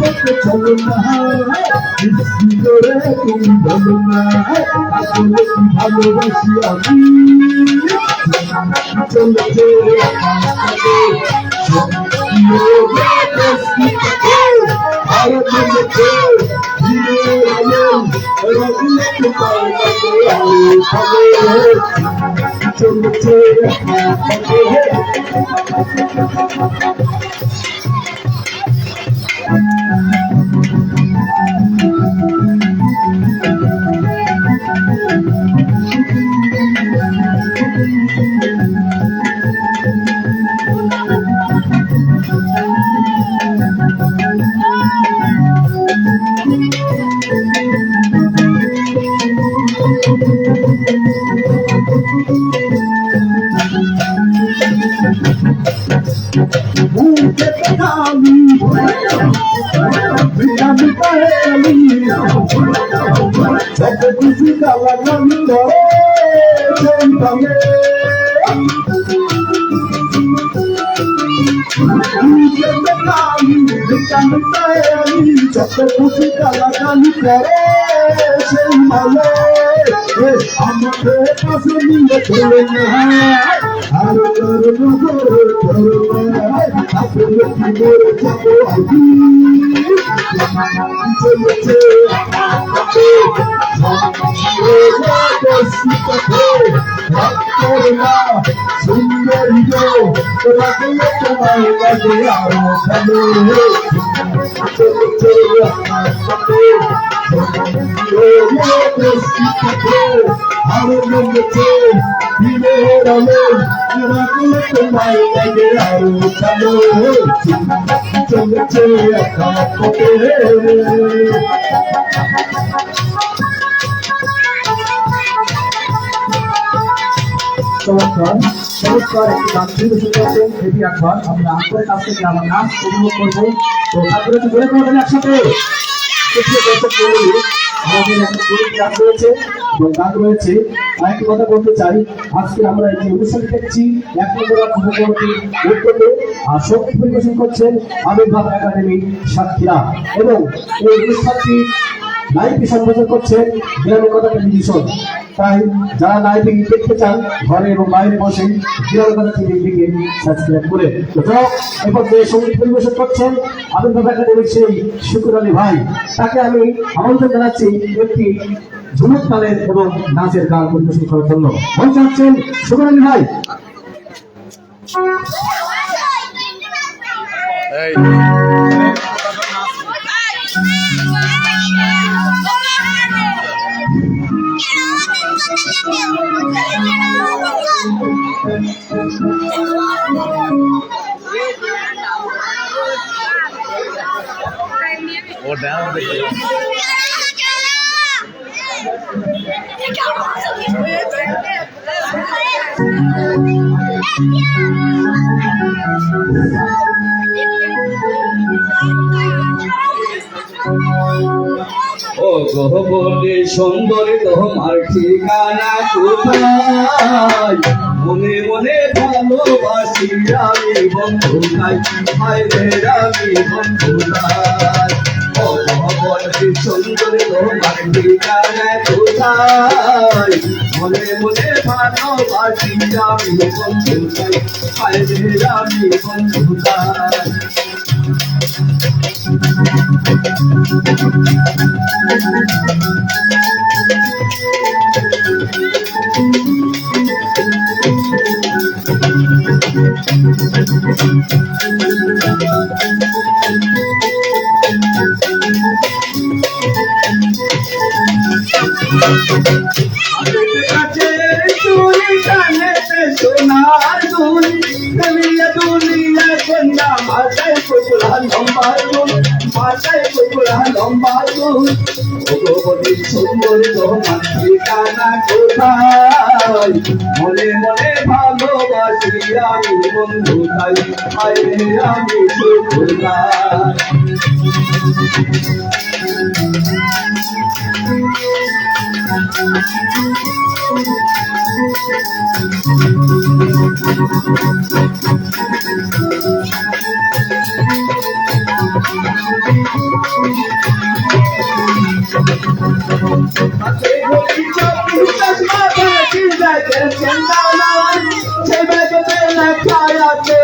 পথে চলো না কি করে তুমি বলো না আসলে কি ভালোবাসি আমি চলেছে আর চলেছে চলেছে আমাদের পাশে নিয়ে চলে না আর আসলে কি করে যাবো চলেছে সুন্দরী লাগলে তোমায় লাগে আরো ভালো চলেছে আরো লেগেছে দিনের আলো লাগলে তোমায় লাগে আরো ভালো চলেছে একা পথে চমৎকার চমৎকার একটি গান পরিবেশন করেছেন এটি একবার আমরা আপনাদের কাছ থেকে আমার নাম উপভোগ করবো তো তারপরে একটু জোরে করবেন একসাথে আমাদের একটা পুরুষ গান রয়েছে এবং গান রয়েছে আরেকটি কথা বলতে চাই আজকে আমরা এই অনুষ্ঠান দেখছি 1 নম্বর উপকরণটি উদ্যোগে আর সঙ্গীত পরিবেশন করছেন আবির্ভাব একাডেমি সাতক্ষীরা এবং এই অনুষ্ঠানটি লাইভে সম্প্রচার করছেন গ্রামীণ কথা টেলিভিশন তাই যারা লাইভে দেখতে চান ঘরে এবং বাইরে বসে গ্রামীণ কথা টিভিকে সাবস্ক্রাইব করে এরপর যে সঙ্গীত পরিবেশন করছেন আবির্ভাব একাডেমির সেই শুকুর আলী ভাই তাকে আমি আমন্ত্রণ জানাচ্ছি একটি ঝুমুক তালের এবং নাচের গান পরিবেশন করার জন্য মঞ্চে আসছেন শুকুর আলী ভাই। ও ডান্স দেখে ও গহবরে সুন্দর তোমার ঠিকানা কোথায় মনে মনে ভালোবাসি আমি বন্ধু নাই হায় রে আমি বন্ধু নাই ও গহবরে সুন্দর তোমার ঠিকানা কোথায় মনে মনে ভালোবাসি আমি বন্ধু নাই হায় রে আমি বন্ধু নাই সোনার দুনিয়া দুনিয়া কন্যা মাথায় কুকুরা লম্বা দুল মাথায় কুকুরা লম্বা দুল ভগবতী সুন্দর তোমার ঠিকানা কোথায় মনে মনে ভালোবাসি আমি বন্ধু তাই হায় আমি শুকুরা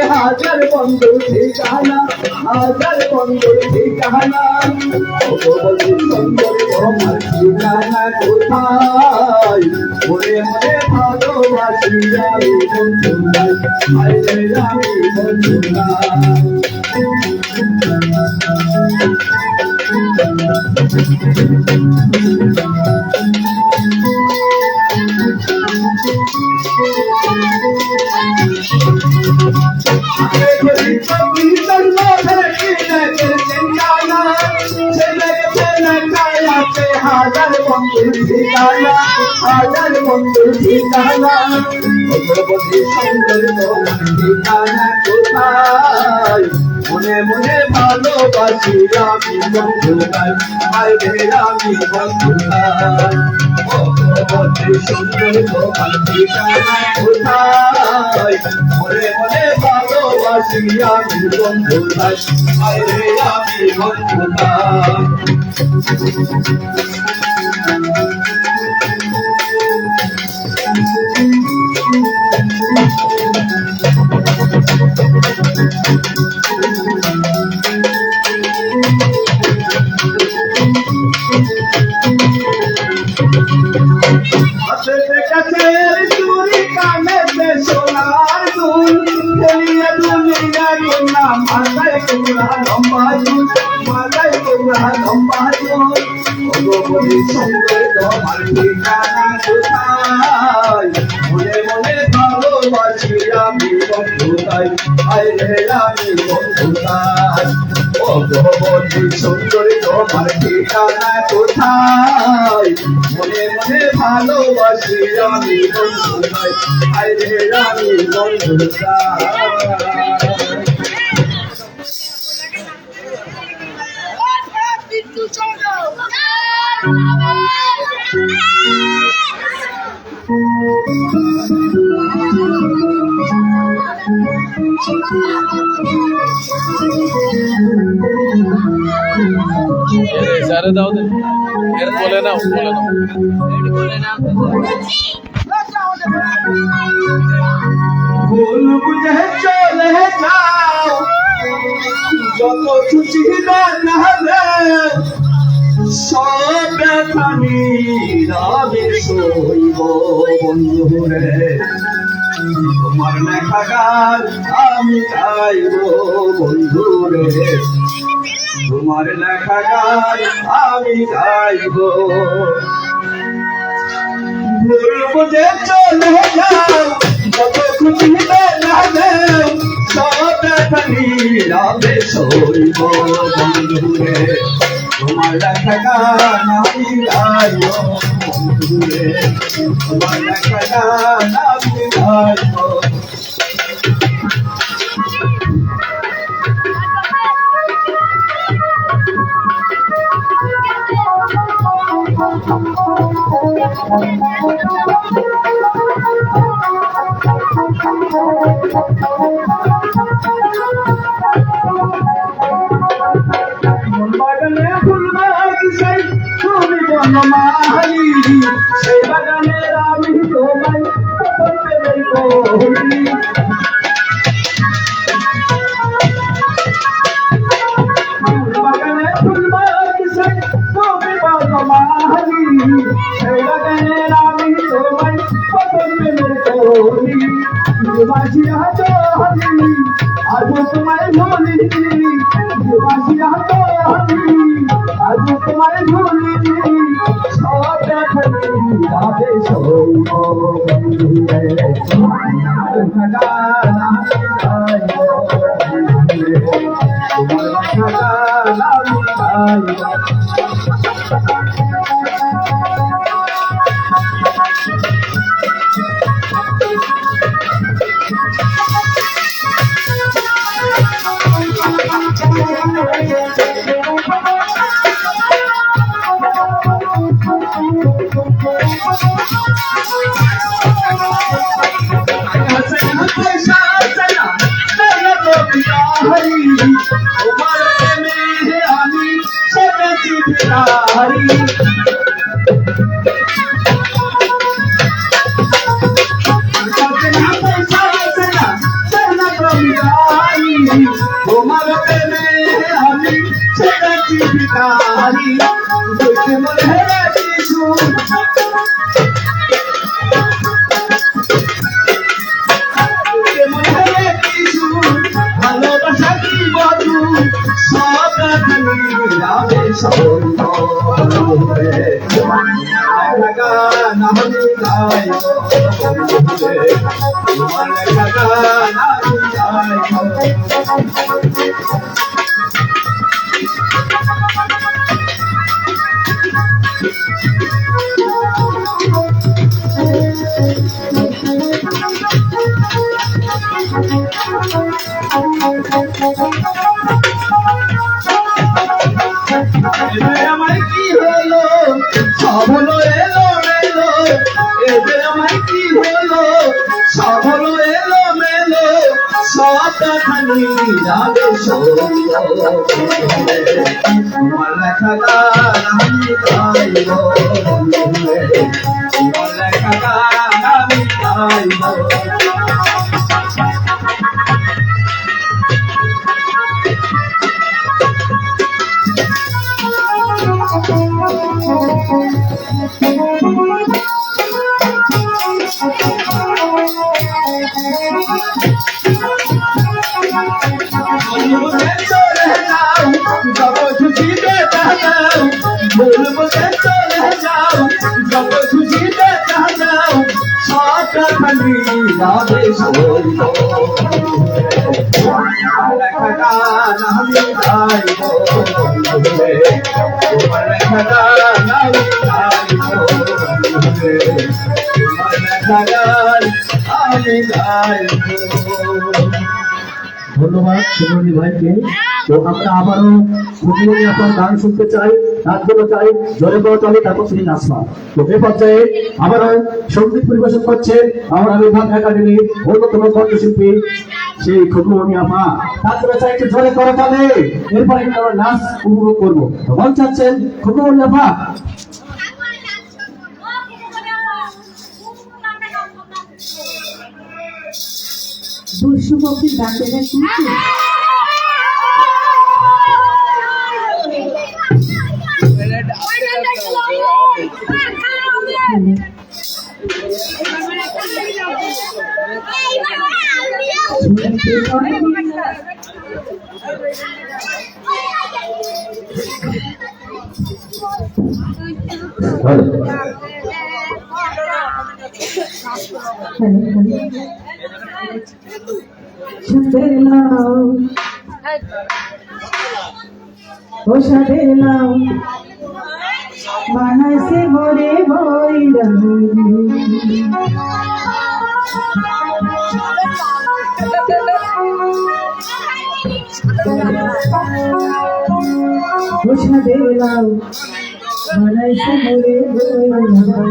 হাজার বন্ধু ঠিকানা হাজার বন্ধু ঠিকানা সুন্দর তোমার ঠিকানা কোথায় মনে মনে ভালোবাসি আমি বন্ধু আমি বন্ধু হাজার বন্ধুর ঠিকানা হাজার বন্ধুর ঠিকানা ভগবতী সুন্দর তোমার ঠিকানা কোথায় মনে মনে ভালোবাসি আমি বন্ধু আমি বন্ধু ভগবতী সুন্দর তোমার ঠিকানা কোথায় মনে মনে ভালোবাসি আমি বন্ধু আমি বন্ধু চুরি কানে সোনার দুল ফেলিয়ে দুনিয়া গুনা মাথায় তোমরা লম্বা দুল মাথায় তোমরা লম্বা দুল ভগবতী সুন্দর তোমার ঠিকানা কোথায় মনে মনে ভালোবাসি আমি বন্ধু আমি বন্ধু ভগবতী সুন্দর তোমার ঠিকানা কোথায় মনে মনে ভালোবাসি আমি বন্ধু আমি বন্ধু সারে দাও দে এর বলে নাও ভুল বুঝে চলে যাও যত খুশি না সব খানি রাবে সইব বন্ধুরে তোমার লেখা গান আমি গাইব বন্ধুরে তোমার লেখা গান আমি গাইব ভুল বুঝে চলে যাও যত খুশি না সব খানি রাবে সইব বন্ধুরে তোমার লেখা গান আমি গাইব বন্ধুরে তোমার লেখা গান আমি গাইব বাগানে ফুল বাগিচাই তুমি বনমালী সেই বাগানে আমি তোমায় প্রেমের করি বাগানে ফুল বাগিচাই তুমি বনমালী সেই বাগানে আমি তোমায় প্রেমের করি বাসিয়া তো হলি আজ তোমায় ভুলি বাসিয়া তো হলি আজ তোমায় ভুলি সব দেখলি রাধে সৌম বন্ধুরে তোমার তোমার ভিখারি তোমার প্রেমে আমি ছেড়েছি ভিখারি দেখে মনে কিছু ভালোবাসা কি বধু সব রাবে আমার কি হলো সব হলো এলো মেলো এদের আমার কি হলো সব হলো এলো মেলো সবটা খালি যাবে তোমার লেখা গান আমি গাইব তোমার লেখা গান আমি গাইব ধন্যবাদ সুমনি ভাইকে। তো আমরা আবারও খুবই আপনার গান শুনতে চাই, নাচগুলো চাই, জোরে বড় চলে তারপর তিনি নাচবা। তো এ পর্যায়ে আবারও সঙ্গীত পরিবেশন করছে আমার আবির্ভাব একাডেমির অন্যতম কণ্ঠশিল্পী সেই খুকুমনি আপা। তারপরে চাই একটু জোরে করে চলে, এরপরে আমরা নাচ উপভোগ করবো। তো মন চাচ্ছেন খুকুমনি আপা। দুঃসমুখী গানটা শুনছি বানাইছে ভরে ভৈরা বসা দিলাম বানাইছে ভরে ভৈরা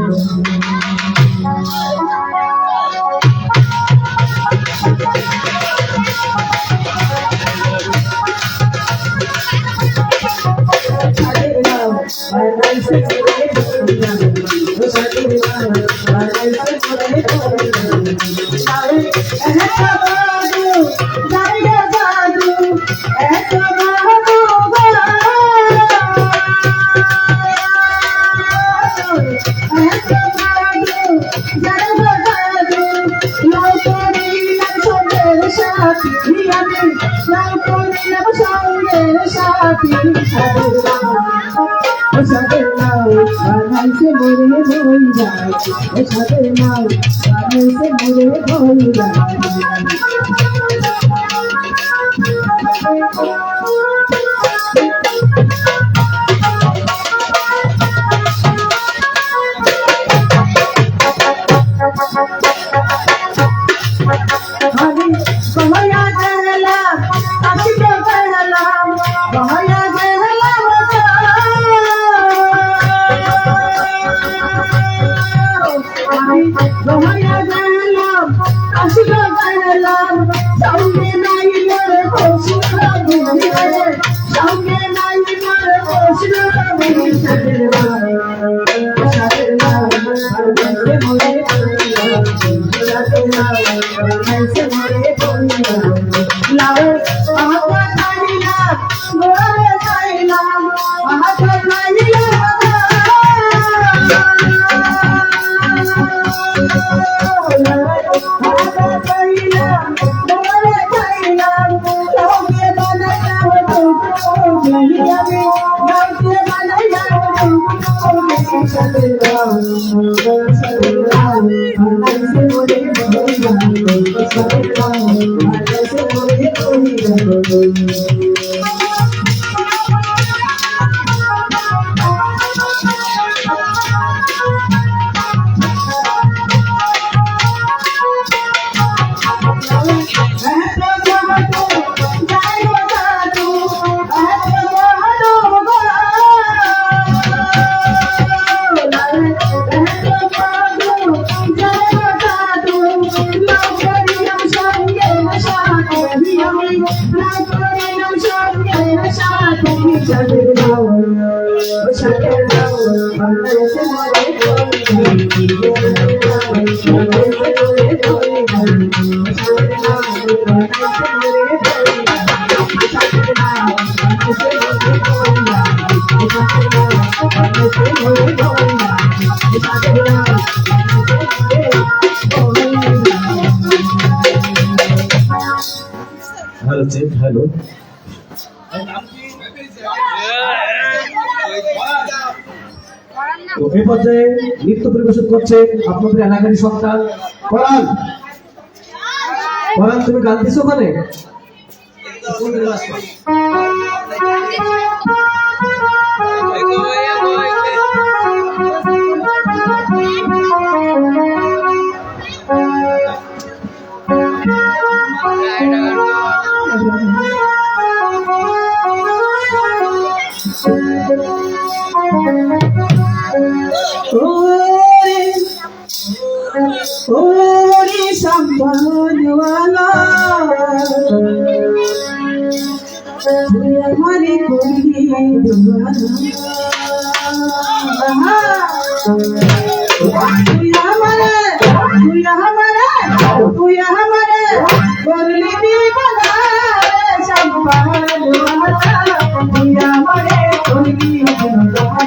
আসলো তবে সাদের লাউ সাদের লাউ বানাইছে মোরে বইরা সাদের লাউ বানাইছে মোরে বইরা লাউ আহা খাইলাম মোরে খাইলাম আহা খাইলাম হ্যালো চেক হ্যালো তো এই পর্যায়ে নৃত্য পরিবেশন করছে আপনাদের এলাকারই সন্তান পরাণ পরাণ তুমি গান দিছো ওখানে ओरे संभालवाला हमारे कोई दीवाना तू हमारे बोलने दीवाना संभालवाला तू हमारे कोई दीवाना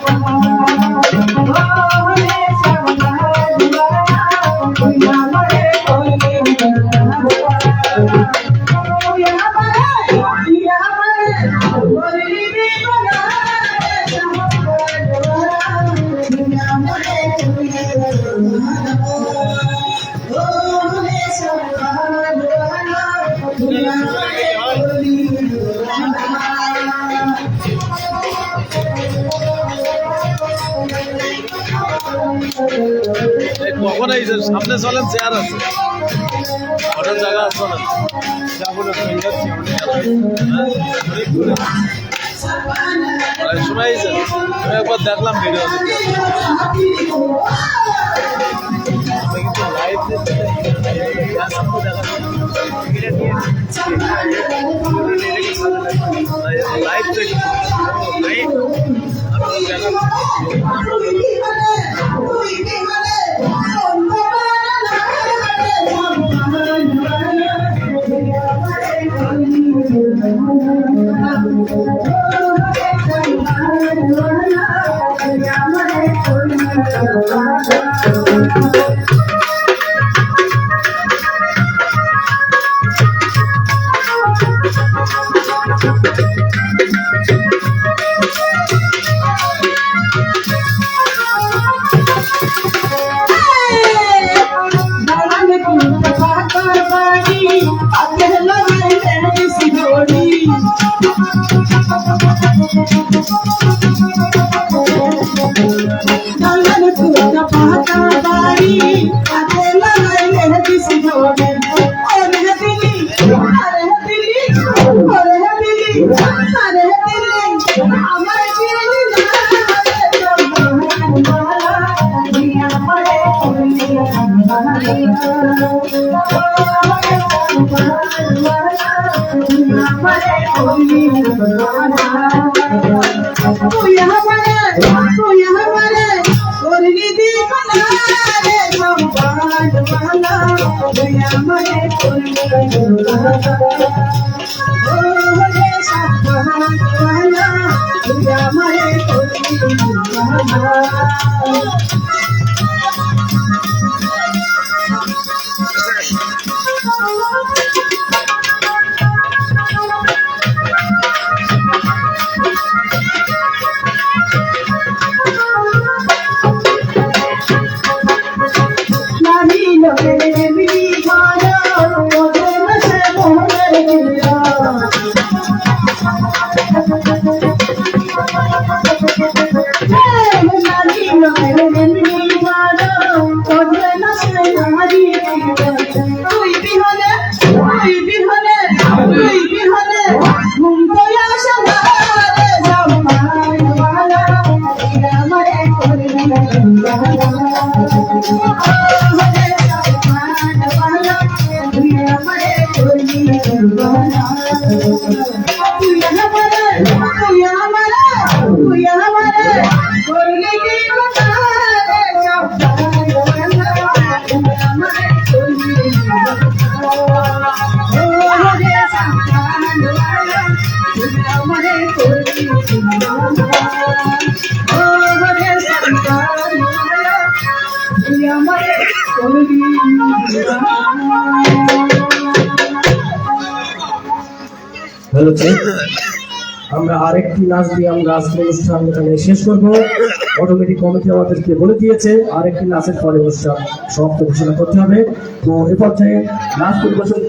কখন এই যে সামনে চলেন চেয়ার আছে ওটার জায়গা আছে না শোনাই যে আমি একবার দেখলাম ভিডিও কিন্তু লাইভ লাইভ Thank you. हमारे कोई दीवाना तू हमारे कोई दीवाना रे संभाल वाला तू हमारे कोई दीवाना ओ रे संभाल वाला तू हमारे कोई दीवाना হ্যালো আমরা আরেকটি নাচ দিয়ে আমরা আজকের অনুষ্ঠান এখানে শেষ করবো। অটোমেটিক কমিটি আমাদেরকে বলে দিয়েছে আরেকটি নাচের পরে অনুষ্ঠান সমাপ্ত ঘোষণা করতে হবে। তো এ পর্যায়ে নাচ পরিবেশন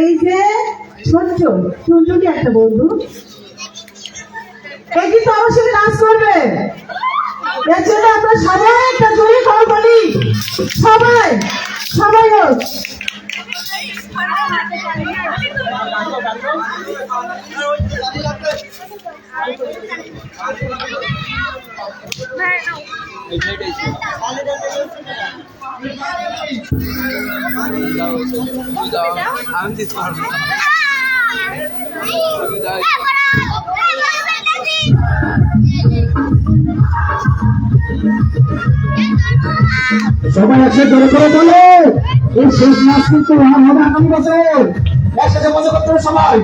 এই যে ছোট্ট টুনটুনি একটা বন্ধু এই কিন্তু আমার সাথে নাচ করবে এর জন্য আমরা সবাই একটা জোরে কল বলি সবাই সবাই হোক সবাই একসাথে ধরে করে বলে এই শেষ নাচ কিন্তু আর হবে আগামী বছর। একসাথে মজা করতে হবে সবাই।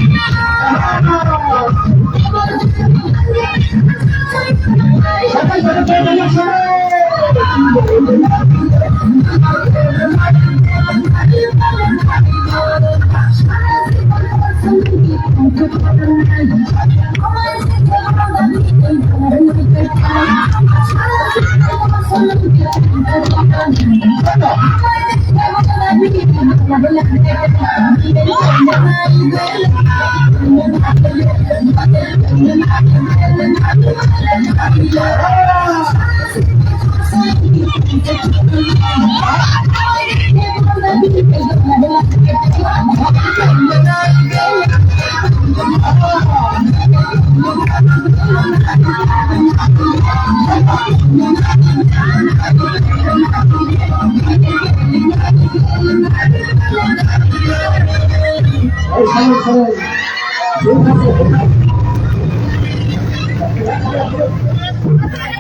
Thank you.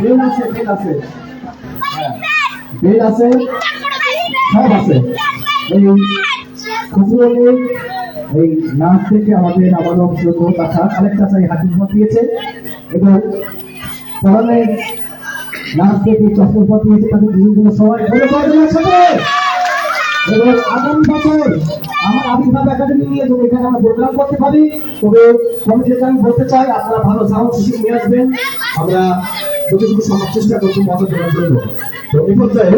বেল আছে, বেল আছে, বেল আছে, সব আছে। এই খুচরো এই নাচ থেকে আমাদের আবারও চাচা আরেক চাচা এই হাতি দিয়েছে এবং পড়ানের নাচ থেকে চক্র দিয়েছে তাদের বিভিন্ন সবাই ধরে পাওয়ার সাথে। এবং আগামী বছর আমার আবির্ভাব একাডেমি নিয়ে যদি এখানে আমরা প্রোগ্রাম করতে পারি, তবে কমিটিকে আমি বলতে চাই আপনারা ভালো সাউন্ড সিস্টেম নিয়ে আসবেন, আমরা যতটুকু সম্ভব চেষ্টা করবো মজা দেওয়ার জন্য। তো এই পর্যায়ে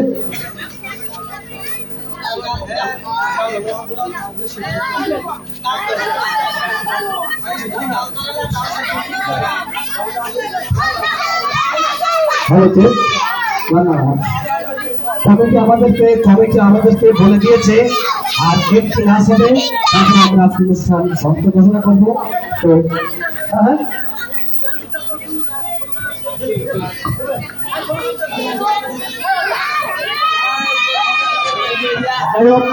আমাদেরকে বলে দিয়েছে আর একটি নাচ হবে, তারপরে আমরা আজকে অনুষ্ঠান সমাপ্ত ঘোষণা করবো। তো যাই হোক